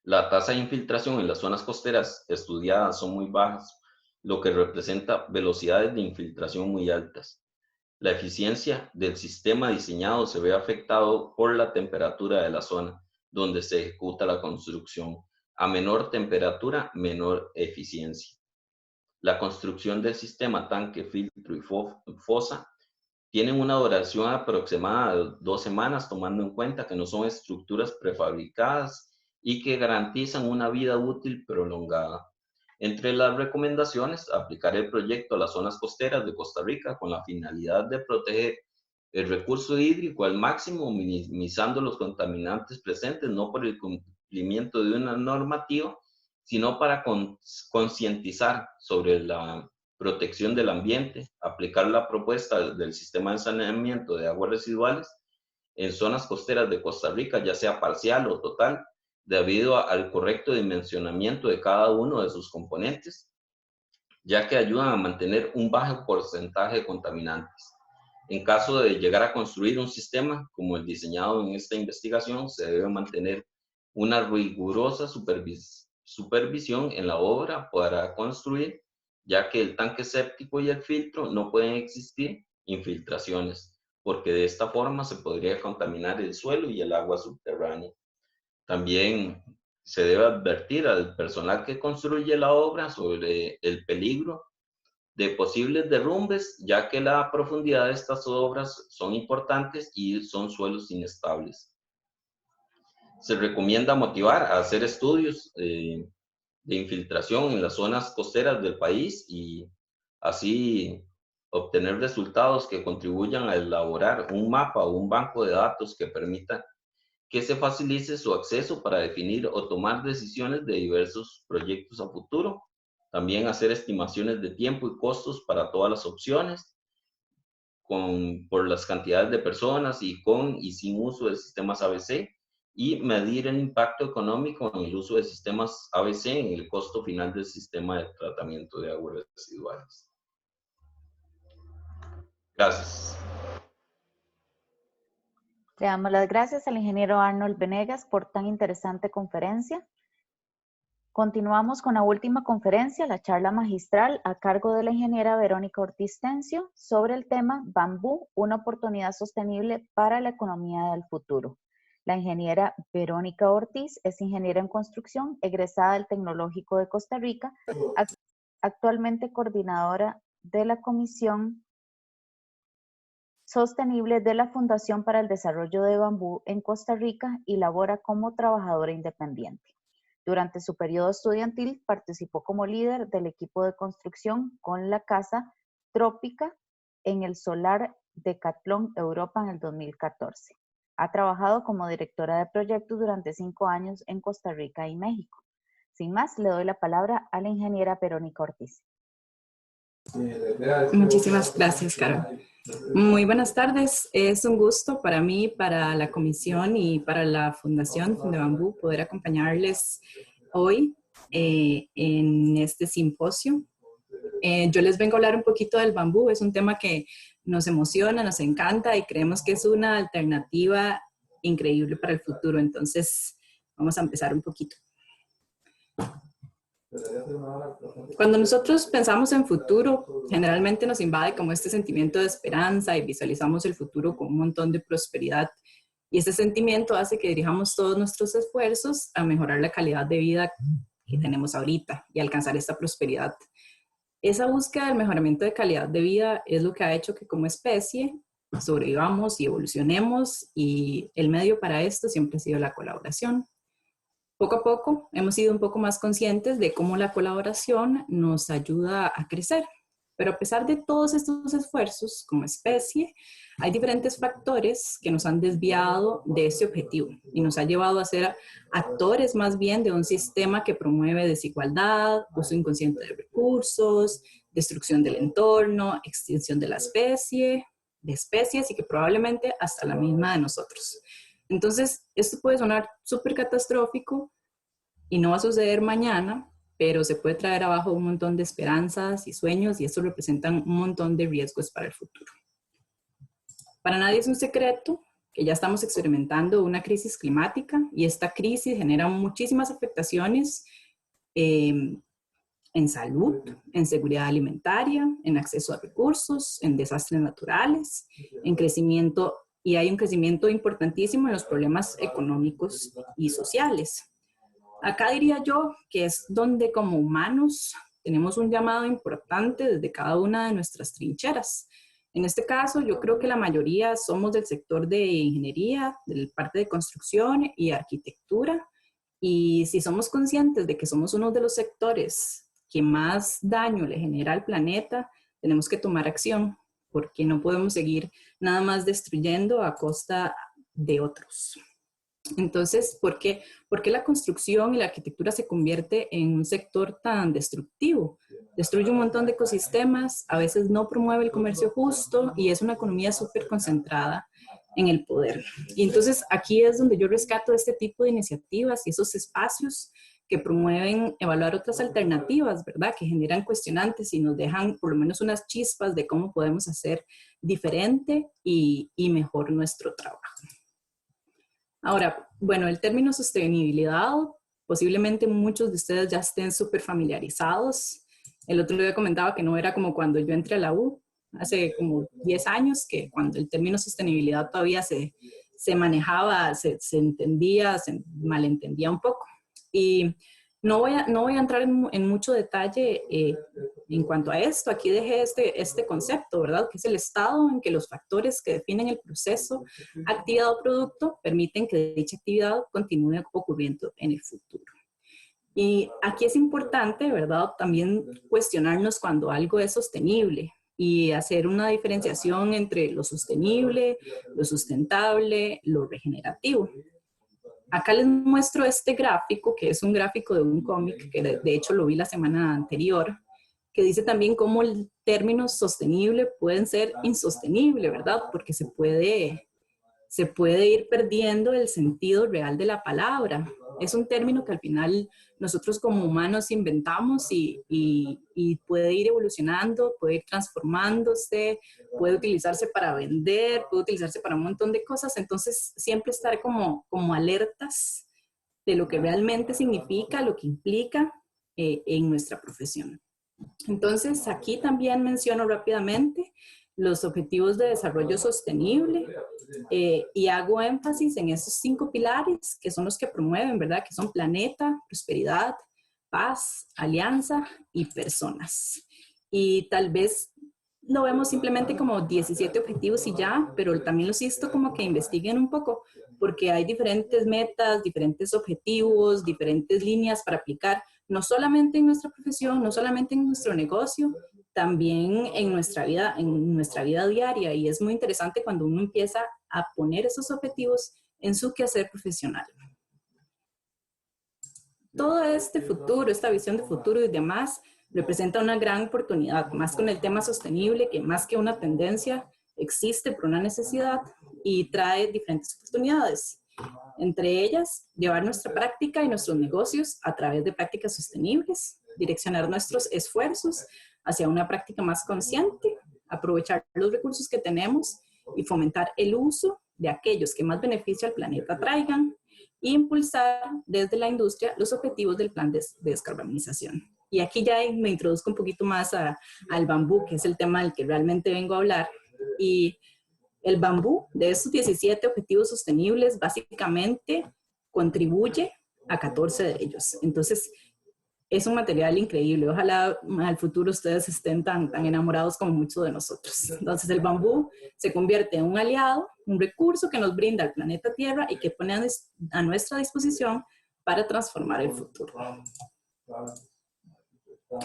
[SPEAKER 5] La tasa de infiltración en las zonas costeras estudiadas son muy bajas, lo que representa velocidades de infiltración muy altas. La eficiencia del sistema diseñado se ve afectado por la temperatura de la zona donde se ejecuta la construcción. A menor temperatura, menor eficiencia. La construcción del sistema tanque, filtro y fosa tienen una duración aproximada de 2 semanas, tomando en cuenta que no son estructuras prefabricadas y que garantizan una vida útil prolongada. Entre las recomendaciones, aplicar el proyecto a las zonas costeras de Costa Rica con la finalidad de proteger el recurso hídrico al máximo, minimizando los contaminantes presentes, no por el cumplimiento de una normativa, sino para concientizar sobre la protección del ambiente, aplicar la propuesta del sistema de saneamiento de aguas residuales en zonas costeras de Costa Rica, ya sea parcial o total, debido al correcto dimensionamiento de cada uno de sus componentes, ya que ayudan a mantener un bajo porcentaje de contaminantes. En caso de llegar a construir un sistema como el diseñado en esta investigación, se debe mantener una rigurosa supervisión en la obra para construir, ya que el tanque séptico y el filtro no pueden existir infiltraciones, porque de esta forma se podría contaminar el suelo y el agua subterránea. También se debe advertir al personal que construye la obra sobre el peligro de posibles derrumbes, ya que la profundidad de estas obras son importantes y son suelos inestables. Se recomienda motivar a hacer estudios de infiltración en las zonas costeras del país y así obtener resultados que contribuyan a elaborar un mapa o un banco de datos que permita que se facilite su acceso para definir o tomar decisiones de diversos proyectos a futuro. También hacer estimaciones de tiempo y costos para todas las opciones, por las cantidades de personas y con y sin uso de sistemas ABC, y medir el impacto económico en el uso de sistemas ABC en el costo final del sistema de tratamiento de aguas residuales. Gracias.
[SPEAKER 1] Le damos las gracias al ingeniero Arnold Venegas por tan interesante conferencia. Continuamos con la última conferencia, la charla magistral a cargo de la ingeniera Verónica Ortiz Tencio sobre el tema Bambú, una oportunidad sostenible para la economía del futuro. La ingeniera Verónica Ortiz es ingeniera en construcción, egresada del Tecnológico de Costa Rica, actualmente coordinadora de la Comisión Sostenible de la Fundación para el Desarrollo de Bambú en Costa Rica y labora como trabajadora independiente. Durante su periodo estudiantil participó como líder del equipo de construcción con la Casa Trópica en el Solar Decathlon Europa en el 2014. Ha trabajado como directora de proyectos durante 5 años en Costa Rica y México. Sin más, le doy la palabra a la ingeniera Verónica Ortiz.
[SPEAKER 6] Muchísimas gracias, Carol. Muy buenas tardes. Es un gusto para mí, para la comisión y para la Fundación de Bambú poder acompañarles hoy en este simposio. Yo les vengo a hablar un poquito del bambú. Es un tema que nos emociona, nos encanta y creemos que es una alternativa increíble para el futuro. Entonces, vamos a empezar un poquito. Cuando nosotros pensamos en futuro, generalmente nos invade como este sentimiento de esperanza y visualizamos el futuro con un montón de prosperidad. Y ese sentimiento hace que dirijamos todos nuestros esfuerzos a mejorar la calidad de vida que tenemos ahorita y alcanzar esta prosperidad. Esa búsqueda del mejoramiento de calidad de vida es lo que ha hecho que como especie sobrevivamos y evolucionemos, y el medio para esto siempre ha sido la colaboración. Poco a poco hemos sido un poco más conscientes de cómo la colaboración nos ayuda a crecer. Pero a pesar de todos estos esfuerzos como especie, hay diferentes factores que nos han desviado de ese objetivo y nos ha llevado a ser actores más bien de un sistema que promueve desigualdad, uso inconsciente de recursos, destrucción del entorno, extinción de la especie, de especies y que probablemente hasta la misma de nosotros. Entonces, esto puede sonar súper catastrófico y no va a suceder mañana, pero se puede traer abajo un montón de esperanzas y sueños y esto representan un montón de riesgos para el futuro. Para nadie es un secreto que ya estamos experimentando una crisis climática y esta crisis genera muchísimas afectaciones en salud, en seguridad alimentaria, en acceso a recursos, en desastres naturales, en crecimiento, y hay un crecimiento importantísimo en los problemas económicos y sociales. Acá diría yo que es donde como humanos tenemos un llamado importante desde cada una de nuestras trincheras. En este caso, yo creo que la mayoría somos del sector de ingeniería, de parte de construcción y arquitectura. Y si somos conscientes de que somos uno de los sectores que más daño le genera al planeta, tenemos que tomar acción, porque no podemos seguir nada más destruyendo a costa de otros. Entonces, ¿por qué la construcción y la arquitectura se convierte en un sector tan destructivo? Destruye un montón de ecosistemas, a veces no promueve el comercio justo y es una economía súper concentrada en el poder. Y entonces aquí es donde yo rescato este tipo de iniciativas y esos espacios que promueven evaluar otras alternativas, ¿verdad? Que generan cuestionantes y nos dejan por lo menos unas chispas de cómo podemos hacer diferente y mejor nuestro trabajo. Ahora, bueno, el término sostenibilidad, posiblemente muchos de ustedes ya estén súper familiarizados. El otro día comentaba que no era como cuando yo entré a la U, hace como 10 años, que cuando el término sostenibilidad todavía se manejaba, se entendía, se malentendía un poco. Y no voy a entrar en mucho detalle en cuanto a esto. Aquí dejé este concepto, ¿verdad? Que es el estado en que los factores que definen el proceso, actividad o producto permiten que dicha actividad continúe ocurriendo en el futuro. Y aquí es importante, ¿verdad? También cuestionarnos cuando algo es sostenible y hacer una diferenciación entre lo sostenible, lo sustentable, lo regenerativo. Acá les muestro este gráfico, que es un gráfico de un cómic, que de hecho lo vi la semana anterior, que dice también cómo el término sostenible pueden ser insostenible, ¿verdad? Porque se puede ir perdiendo el sentido real de la palabra. Es un término que al final nosotros como humanos inventamos y puede ir evolucionando, puede ir transformándose, puede utilizarse para vender, puede utilizarse para un montón de cosas. Entonces, siempre estar como alertas de lo que realmente significa, lo que implica en nuestra profesión. Entonces, aquí también menciono rápidamente los objetivos de desarrollo sostenible y hago énfasis en esos 5 pilares que son los que promueven, ¿verdad? Que son planeta, prosperidad, paz, alianza y personas. Y tal vez lo vemos simplemente como 17 objetivos y ya, pero también los insto como que investiguen un poco, porque hay diferentes metas, diferentes objetivos, diferentes líneas para aplicar, no solamente en nuestra profesión, no solamente en nuestro negocio, también en nuestra vida diaria. Y es muy interesante cuando uno empieza a poner esos objetivos en su quehacer profesional. Todo este futuro, esta visión de futuro y demás, representa una gran oportunidad, más con el tema sostenible, que más que una tendencia, existe por una necesidad y trae diferentes oportunidades. Entre ellas, llevar nuestra práctica y nuestros negocios a través de prácticas sostenibles, direccionar nuestros esfuerzos hacia una práctica más consciente, aprovechar los recursos que tenemos y fomentar el uso de aquellos que más beneficio al planeta traigan, e impulsar desde la industria los objetivos del plan de descarbonización. Y aquí ya me introduzco un poquito más al bambú, que es el tema del que realmente vengo a hablar. Y el bambú, de estos 17 objetivos sostenibles, básicamente contribuye a 14 de ellos. Entonces, es un material increíble. Ojalá al futuro ustedes estén tan enamorados como muchos de nosotros. Entonces, el bambú se convierte en un aliado, un recurso que nos brinda el planeta Tierra y que pone a nuestra disposición para transformar el futuro.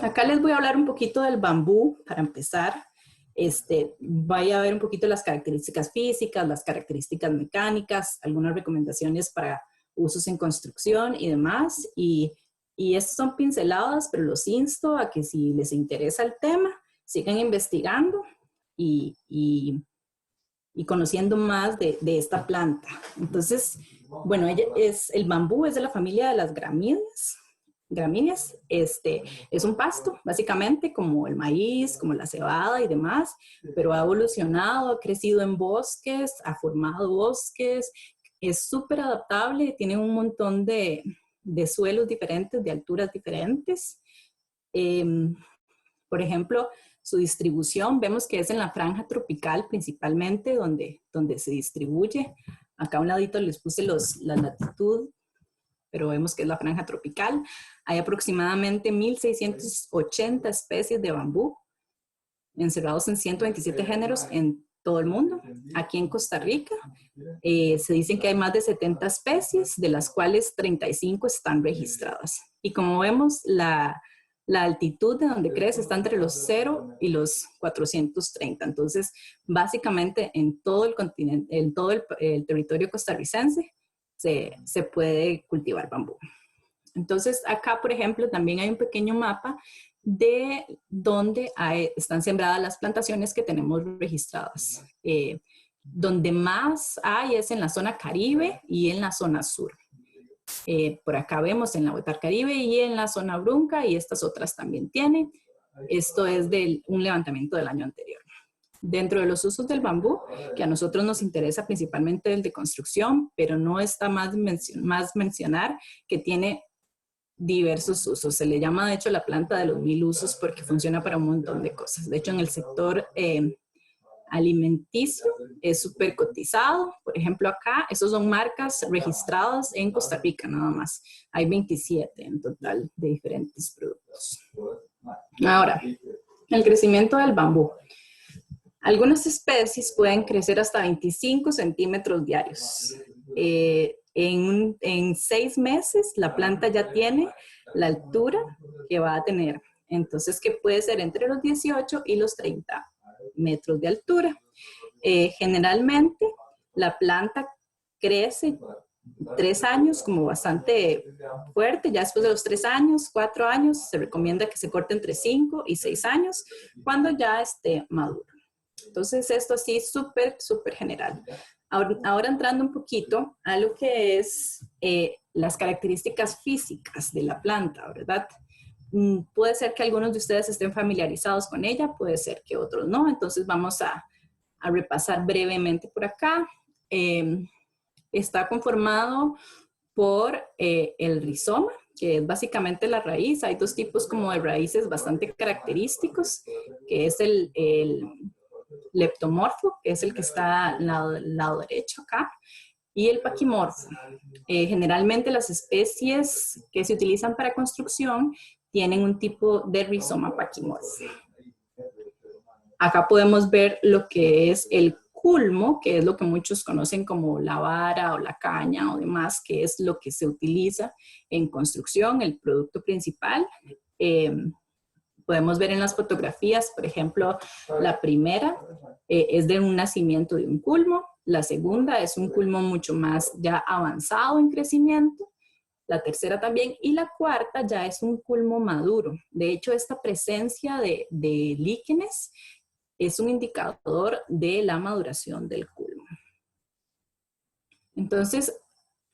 [SPEAKER 6] Acá les voy a hablar un poquito del bambú para empezar. Vaya a ver un poquito las características físicas, las características mecánicas, algunas recomendaciones para usos en construcción y demás. Y estas son pinceladas, pero los insto a que si les interesa el tema, sigan investigando y conociendo más de esta planta. Entonces, bueno, el bambú es de la familia de las gramíneas. Es un pasto, básicamente, como el maíz, como la cebada y demás, pero ha evolucionado, ha crecido en bosques, ha formado bosques, es súper adaptable, tiene un montón de suelos diferentes, de alturas diferentes. Por ejemplo, su distribución, vemos que es en la franja tropical principalmente donde se distribuye. Acá a un ladito les puse la latitud, pero vemos que es la franja tropical. Hay aproximadamente 1.680 especies de bambú, encerrados en 127 géneros en todo el mundo. Aquí en Costa Rica se dicen que hay más de 70 especies, de las cuales 35 están registradas. Y como vemos, la altitud de donde crece está entre los 0 y los 430. Entonces, básicamente en todo el continente, en todo el territorio costarricense, se puede cultivar bambú. Entonces, acá, por ejemplo, también hay un pequeño mapa de donde están sembradas las plantaciones que tenemos registradas. Donde más hay es en la zona Caribe y en la zona sur. Por acá vemos en la Huetar Caribe y en la zona Brunca, y estas otras también tienen. Esto es de un levantamiento del año anterior. Dentro de los usos del bambú, que a nosotros nos interesa principalmente el de construcción, pero no está más mencionar que tiene diversos usos. Se le llama, de hecho, la planta de los 1000 usos porque funciona para un montón de cosas. De hecho, en el sector alimenticio es súper cotizado. Por ejemplo, acá, esos son marcas registradas en Costa Rica nada más. Hay 27 en total de diferentes productos. Ahora, el crecimiento del bambú. Algunas especies pueden crecer hasta 25 centímetros diarios. En 6 meses la planta ya tiene la altura que va a tener. Entonces, que puede ser entre los 18 y los 30 metros de altura. Generalmente la planta crece 3 años como bastante fuerte. Ya después de los 3 años, 4 años, se recomienda que se corte entre 5 y 6 años cuando ya esté maduro. Entonces, esto sí, súper general. Ahora entrando un poquito a lo que es las características físicas de la planta, ¿verdad? Puede ser que algunos de ustedes estén familiarizados con ella, puede ser que otros no. Entonces, vamos a repasar brevemente por acá. Está conformado por el rizoma, que es básicamente la raíz. Hay 2 tipos como de raíces bastante característicos, que es el leptomorfo, que es el que está al lado derecho acá, y el paquimorfo. Generalmente las especies que se utilizan para construcción tienen un tipo de rizoma paquimorfo. Acá podemos ver lo que es el culmo, que es lo que muchos conocen como la vara o la caña o demás, que es lo que se utiliza en construcción, el producto principal. Podemos ver en las fotografías, por ejemplo, la primera es de un nacimiento de un culmo, la segunda es un culmo mucho más ya avanzado en crecimiento, la tercera también, y la cuarta ya es un culmo maduro. De hecho, esta presencia de líquenes es un indicador de la maduración del culmo. Entonces,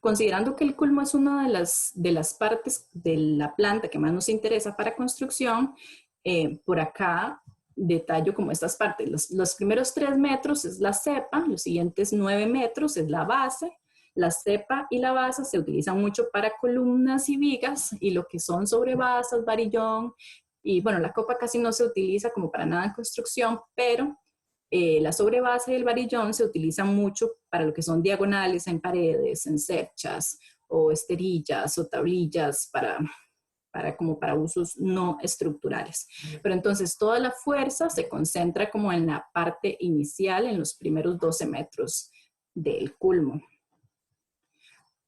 [SPEAKER 6] considerando que el culmo es una de las partes de la planta que más nos interesa para construcción, por acá detallo como estas partes. Los primeros 3 metros es la cepa, los siguientes 9 metros es la base. La cepa y la base se utilizan mucho para columnas y vigas, y lo que son sobrebasas, varillón, y bueno, la copa casi no se utiliza como para nada en construcción, pero la sobrebase y el varillón se utilizan mucho para lo que son diagonales en paredes, en cerchas, o esterillas, o tablillas para usos no estructurales. Pero entonces toda la fuerza se concentra como en la parte inicial, en los primeros 12 metros del culmo.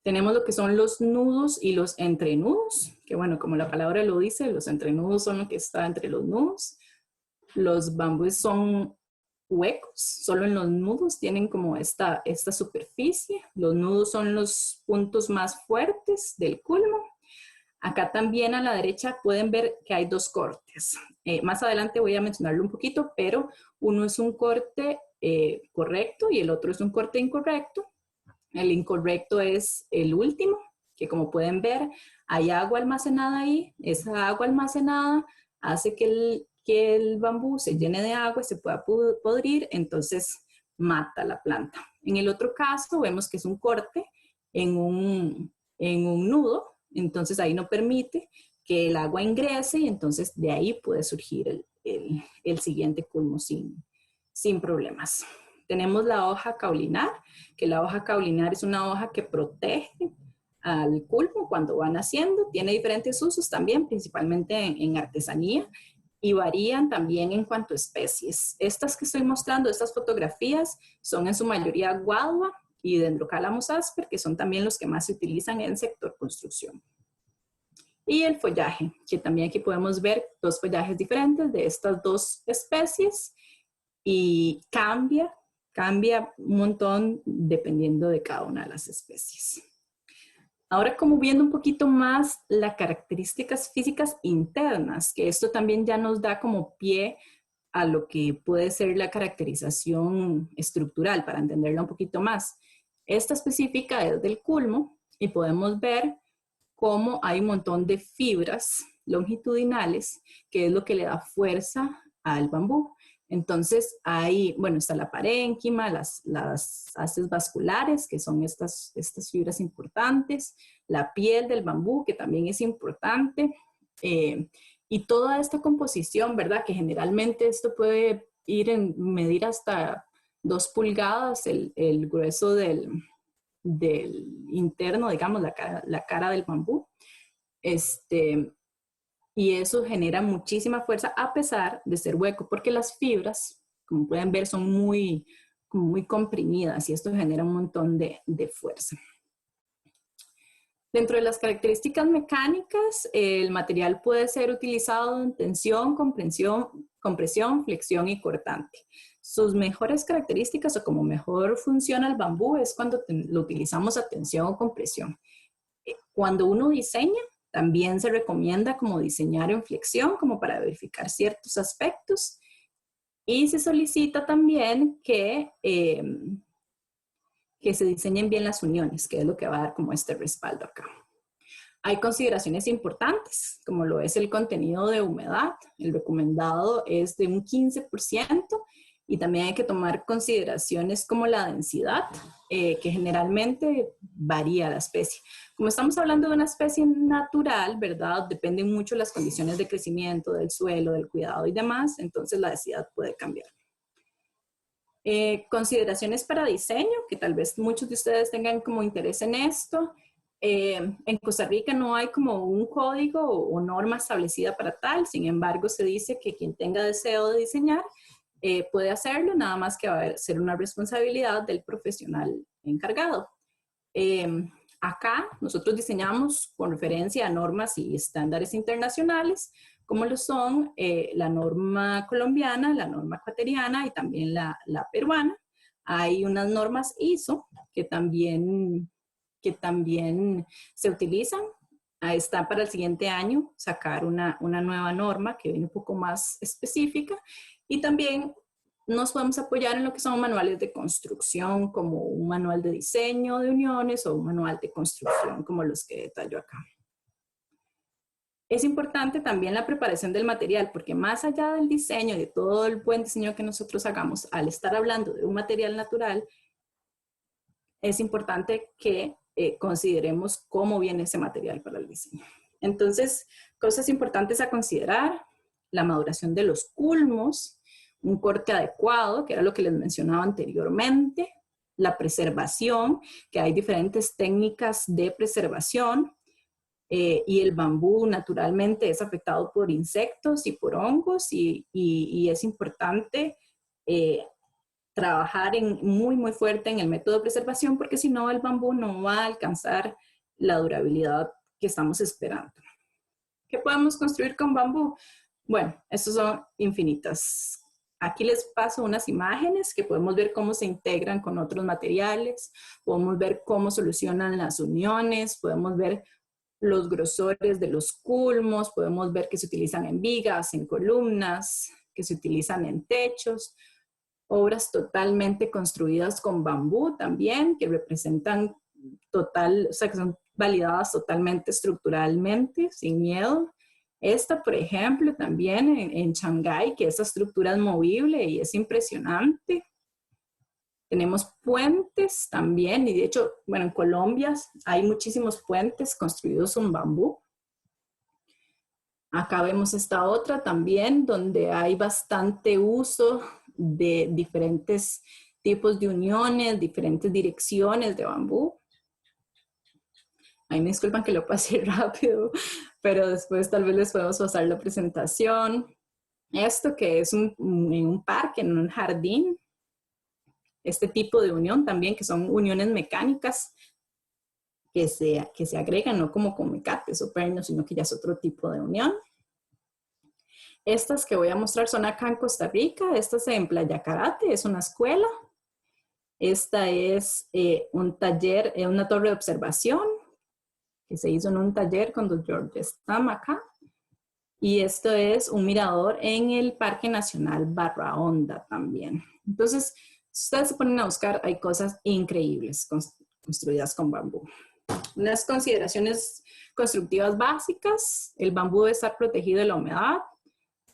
[SPEAKER 6] Tenemos lo que son los nudos y los entrenudos, que bueno, como la palabra lo dice, los entrenudos son lo que está entre los nudos. Los bambúes son huecos, solo en los nudos tienen como esta superficie. Los nudos son los puntos más fuertes del culmo. Acá también a la derecha pueden ver que hay 2 cortes. Más adelante voy a mencionarlo un poquito, pero uno es un corte correcto y el otro es un corte incorrecto. El incorrecto es el último, que como pueden ver, hay agua almacenada ahí. Esa agua almacenada hace que el bambú se llene de agua y se pueda podrir, entonces mata la planta. En el otro caso vemos que es un corte en un nudo, entonces ahí no permite que el agua ingrese y entonces de ahí puede surgir el siguiente culmo sin problemas. Tenemos la hoja caulinar, que la hoja caulinar es una hoja que protege al culmo cuando va naciendo. Tiene diferentes usos también, principalmente en artesanía, y varían también en cuanto a especies. Estas que estoy mostrando, estas fotografías, son en su mayoría guadua y Dendrocalamus asper, que son también los que más se utilizan en el sector construcción. Y el follaje, que también aquí podemos ver 2 follajes diferentes de estas 2 especies, y cambia un montón dependiendo de cada una de las especies. Ahora, como viendo un poquito más las características físicas internas, que esto también ya nos da como pie a lo que puede ser la caracterización estructural, para entenderla un poquito más. Esta específica es del culmo y podemos ver cómo hay un montón de fibras longitudinales, que es lo que le da fuerza al bambú. Entonces, hay, bueno, está la parénquima, las haces vasculares, que son estas fibras importantes, la piel del bambú, que también es importante, y toda esta composición, ¿verdad? Que generalmente esto puede medir hasta 2 pulgadas el grueso del interno, digamos, la cara del bambú. Y eso genera muchísima fuerza a pesar de ser hueco, porque las fibras, como pueden ver, son muy comprimidas y esto genera un montón de fuerza. Dentro de las características mecánicas, el material puede ser utilizado en tensión, compresión, flexión y cortante. Sus mejores características o como mejor funciona el bambú es cuando lo utilizamos a tensión o compresión. Cuando uno diseña, también se recomienda como diseñar en flexión, como para verificar ciertos aspectos. Y se solicita también que se diseñen bien las uniones, que es lo que va a dar como este respaldo acá. Hay consideraciones importantes, como lo es el contenido de humedad. El recomendado es de un 15%, y también hay que tomar consideraciones como la densidad, que generalmente varía la especie. Como estamos hablando de una especie natural, ¿verdad? Dependen mucho las condiciones de crecimiento del suelo, del cuidado y demás, entonces la densidad puede cambiar. Consideraciones para diseño, que tal vez muchos de ustedes tengan como interés en esto. En Costa Rica no hay como un código o norma establecida para tal, sin embargo se dice que quien tenga deseo de diseñar puede hacerlo, nada más que va a ser una responsabilidad del profesional encargado. Acá nosotros diseñamos con referencia a normas y estándares internacionales, como lo son la norma colombiana, la norma ecuatoriana y también la peruana. Hay unas normas ISO que también se utilizan. Ahí está para el siguiente año sacar una nueva norma que viene un poco más específica, y también nos podemos apoyar en lo que son manuales de construcción, como un manual de diseño de uniones o un manual de construcción como los que detallo acá. Es importante también la preparación del material, porque más allá del diseño, de todo el buen diseño que nosotros hagamos, al estar hablando de un material natural, es importante que consideremos cómo viene ese material para el diseño. Entonces, cosas importantes a considerar: la maduración de los culmos, un corte adecuado, que era lo que les mencionaba anteriormente, la preservación, que hay diferentes técnicas de preservación, y el bambú naturalmente es afectado por insectos y por hongos, y es importante trabajar muy fuerte en el método de preservación, porque si no el bambú no va a alcanzar la durabilidad que estamos esperando. ¿Qué podemos construir con bambú? Bueno, estos son infinitas. Aquí les paso unas imágenes que podemos ver cómo se integran con otros materiales, podemos ver cómo solucionan las uniones, podemos ver los grosores de los culmos, podemos ver que se utilizan en vigas, en columnas, que se utilizan en techos, obras totalmente construidas con bambú también, que representan o sea, que son validadas totalmente estructuralmente, sin miedo. Esta, por ejemplo, también en Shanghái, que esa estructura es movible y es impresionante. Tenemos puentes también, y de hecho, bueno, en Colombia hay muchísimos puentes construidos con bambú. Acá vemos esta otra también, donde hay bastante uso de diferentes tipos de uniones, diferentes direcciones de bambú. Ahí me disculpan que lo pasé rápido, pero después tal vez les podemos pasar la presentación. Esto que es en un parque, en un jardín. Este tipo de unión también, que son uniones mecánicas que se agregan, no como con mecates o pernos, sino que ya es otro tipo de unión. Estas que voy a mostrar son acá en Costa Rica. Esta es en Playa Carate, es una escuela. Esta es un taller, una torre de observación que se hizo en un taller con Don George Stam acá. Y esto es un mirador en el Parque Nacional Barra Honda también. Entonces, si ustedes se ponen a buscar, hay cosas increíbles construidas con bambú. Unas consideraciones constructivas básicas: el bambú debe estar protegido de la humedad,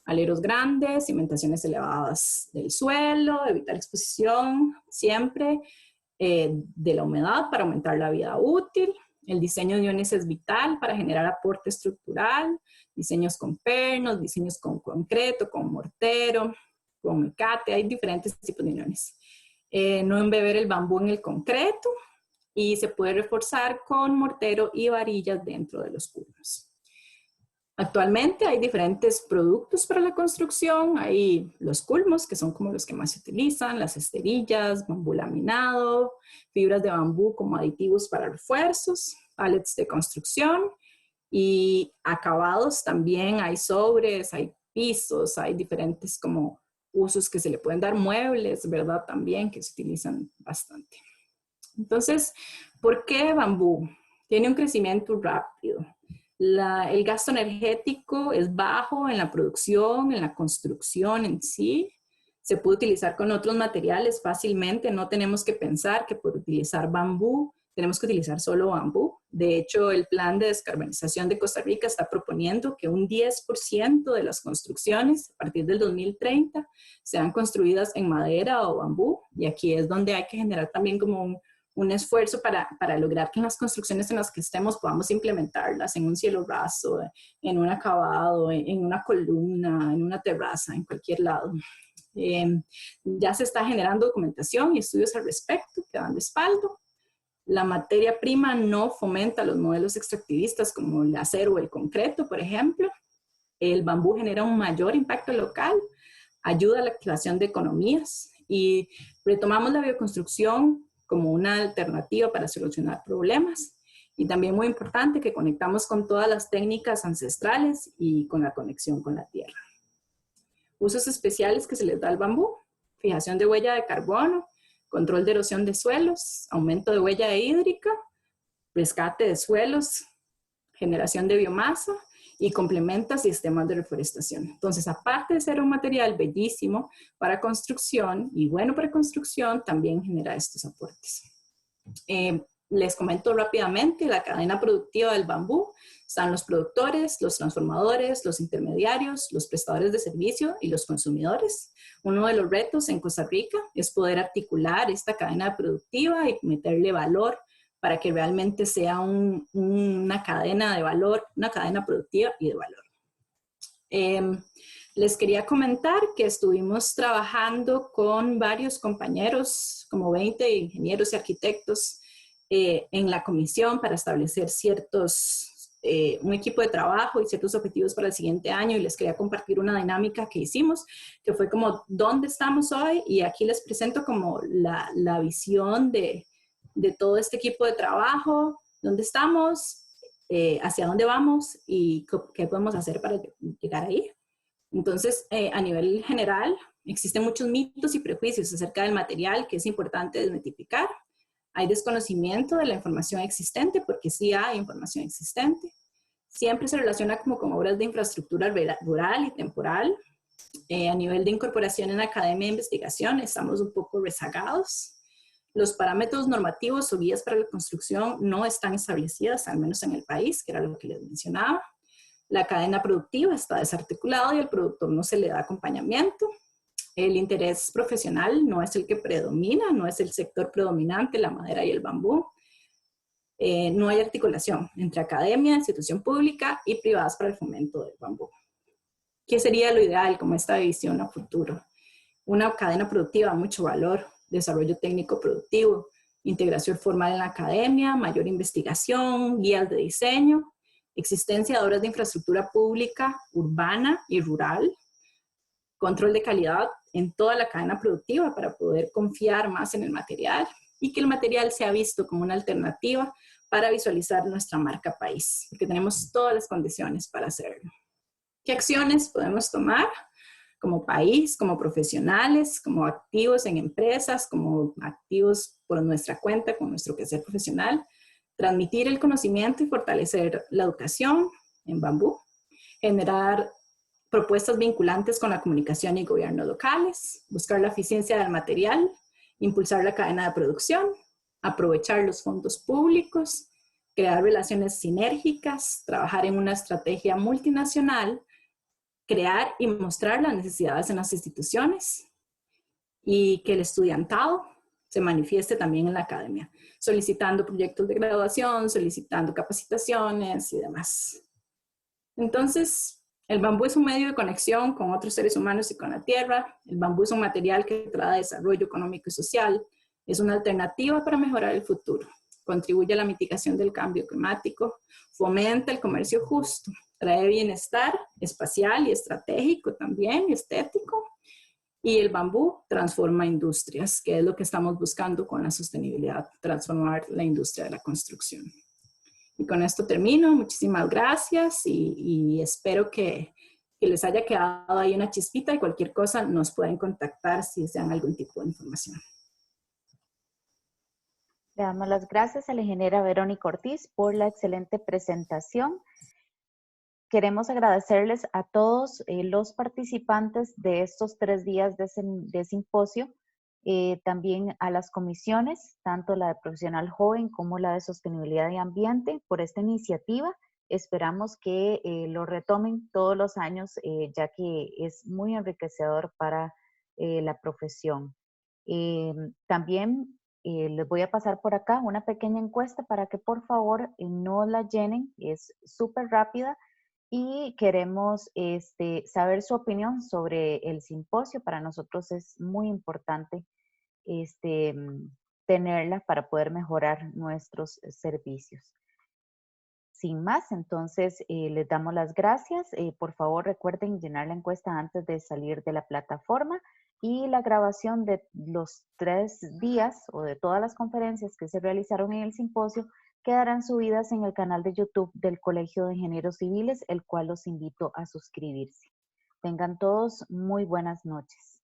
[SPEAKER 6] aleros grandes, cimentaciones elevadas del suelo, evitar exposición siempre de la humedad para aumentar la vida útil. El diseño de iones es vital para generar aporte estructural, diseños con pernos, diseños con concreto, con mortero, con mecate, hay diferentes tipos de iones. No embeber el bambú en el concreto y se puede reforzar con mortero y varillas dentro de los culmos. Actualmente hay diferentes productos para la construcción. Hay los culmos, que son como los que más se utilizan, las esterillas, bambú laminado, fibras de bambú como aditivos para refuerzos, pallets de construcción y acabados también. Hay sobres, hay pisos, hay diferentes como usos que se le pueden dar, muebles, ¿verdad? También que se utilizan bastante. Entonces, ¿por qué bambú? Tiene un crecimiento rápido. El gasto energético es bajo en la producción, en la construcción en sí. Se puede utilizar con otros materiales fácilmente. No tenemos que pensar que por utilizar bambú tenemos que utilizar solo bambú. De hecho, el plan de descarbonización de Costa Rica está proponiendo que un 10% de las construcciones a partir del 2030 sean construidas en madera o bambú. Y aquí es donde hay que generar también como un esfuerzo para lograr que en las construcciones en las que estemos podamos implementarlas en un cielo raso, en un acabado, en una columna, en una terraza, en cualquier lado. Ya se está generando documentación y estudios al respecto que dan respaldo. La materia prima no fomenta los modelos extractivistas como el acero o el concreto, por ejemplo. El bambú genera un mayor impacto local, ayuda a la activación de economías y retomamos la bioconstrucción como una alternativa para solucionar problemas. Y también muy importante que conectamos con todas las técnicas ancestrales y con la conexión con la tierra. Usos especiales que se les da al bambú: fijación de huella de carbono, control de erosión de suelos, aumento de huella hídrica, rescate de suelos, generación de biomasa y complementa sistemas de reforestación. Entonces, aparte de ser un material bellísimo para construcción y bueno para construcción, también genera estos aportes. Les comento rápidamente la cadena productiva del bambú. Están los productores, los transformadores, los intermediarios, los prestadores de servicio y los consumidores. Uno de los retos en Costa Rica es poder articular esta cadena productiva y meterle valor para que realmente sea una cadena de valor, una cadena productiva y de valor. Les quería comentar que estuvimos trabajando con varios compañeros, como 20 ingenieros y arquitectos, en la comisión para establecer un equipo de trabajo y ciertos objetivos para el siguiente año, y les quería compartir una dinámica que hicimos, que fue como ¿dónde estamos hoy? Y aquí les presento como la visión de todo este equipo de trabajo, dónde estamos, hacia dónde vamos y qué podemos hacer para llegar ahí. Entonces, a nivel general, existen muchos mitos y prejuicios acerca del material que es importante desmitificar. Hay desconocimiento de la información existente, porque sí hay información existente. Siempre se relaciona como con obras de infraestructura rural y temporal. A nivel de incorporación en academia e investigación, estamos un poco rezagados. Los parámetros normativos o guías para la construcción no están establecidas, al menos en el país, que era lo que les mencionaba. La cadena productiva está desarticulada y al productor no se le da acompañamiento. El interés profesional no es el que predomina, no es el sector predominante, la madera y el bambú. No hay articulación entre academia, institución pública y privadas para el fomento del bambú. ¿Qué sería lo ideal como esta visión a futuro? Una cadena productiva de mucho valor, desarrollo técnico productivo, integración formal en la academia, mayor investigación, guías de diseño, existencia de obras de infraestructura pública, urbana y rural, control de calidad en toda la cadena productiva para poder confiar más en el material y que el material sea visto como una alternativa para visualizar nuestra marca país, porque tenemos todas las condiciones para hacerlo. ¿Qué acciones podemos tomar como país, como profesionales, como activos en empresas, como activos por nuestra cuenta, con nuestro quehacer profesional? Transmitir el conocimiento y fortalecer la educación en bambú, generar propuestas vinculantes con la comunicación y gobiernos locales, buscar la eficiencia del material, impulsar la cadena de producción, aprovechar los fondos públicos, crear relaciones sinérgicas, trabajar en una estrategia multinacional, crear y mostrar las necesidades en las instituciones y que el estudiantado se manifieste también en la academia, solicitando proyectos de graduación, solicitando capacitaciones y demás. Entonces, el bambú es un medio de conexión con otros seres humanos y con la tierra. El bambú es un material que trae desarrollo económico y social. Es una alternativa para mejorar el futuro. Contribuye a la mitigación del cambio climático, fomenta el comercio justo, trae bienestar espacial y estratégico también, estético. Y el bambú transforma industrias, que es lo que estamos buscando con la sostenibilidad, transformar la industria de la construcción. Y con esto termino. Muchísimas gracias y espero que les haya quedado ahí una chispita y cualquier cosa nos pueden contactar si desean algún tipo de información.
[SPEAKER 1] Le damos las gracias a la ingeniera Verónica Ortiz por la excelente presentación. Queremos agradecerles a todos los participantes de estos 3 días de simposio, también a las comisiones, tanto la de Profesional Joven como la de Sostenibilidad y Ambiente, por esta iniciativa. Esperamos que lo retomen todos los años, ya que es muy enriquecedor para la profesión. También les voy a pasar por acá una pequeña encuesta para que por favor no la llenen, es súper rápida. Y queremos saber su opinión sobre el simposio. Para nosotros es muy importante tenerla para poder mejorar nuestros servicios. Sin más, entonces les damos las gracias. Por favor, recuerden llenar la encuesta antes de salir de la plataforma y la grabación de los 3 días o de todas las conferencias que se realizaron en el simposio quedarán subidas en el canal de YouTube del Colegio de Ingenieros Civiles, el cual los invito a suscribirse. Tengan todos muy buenas noches.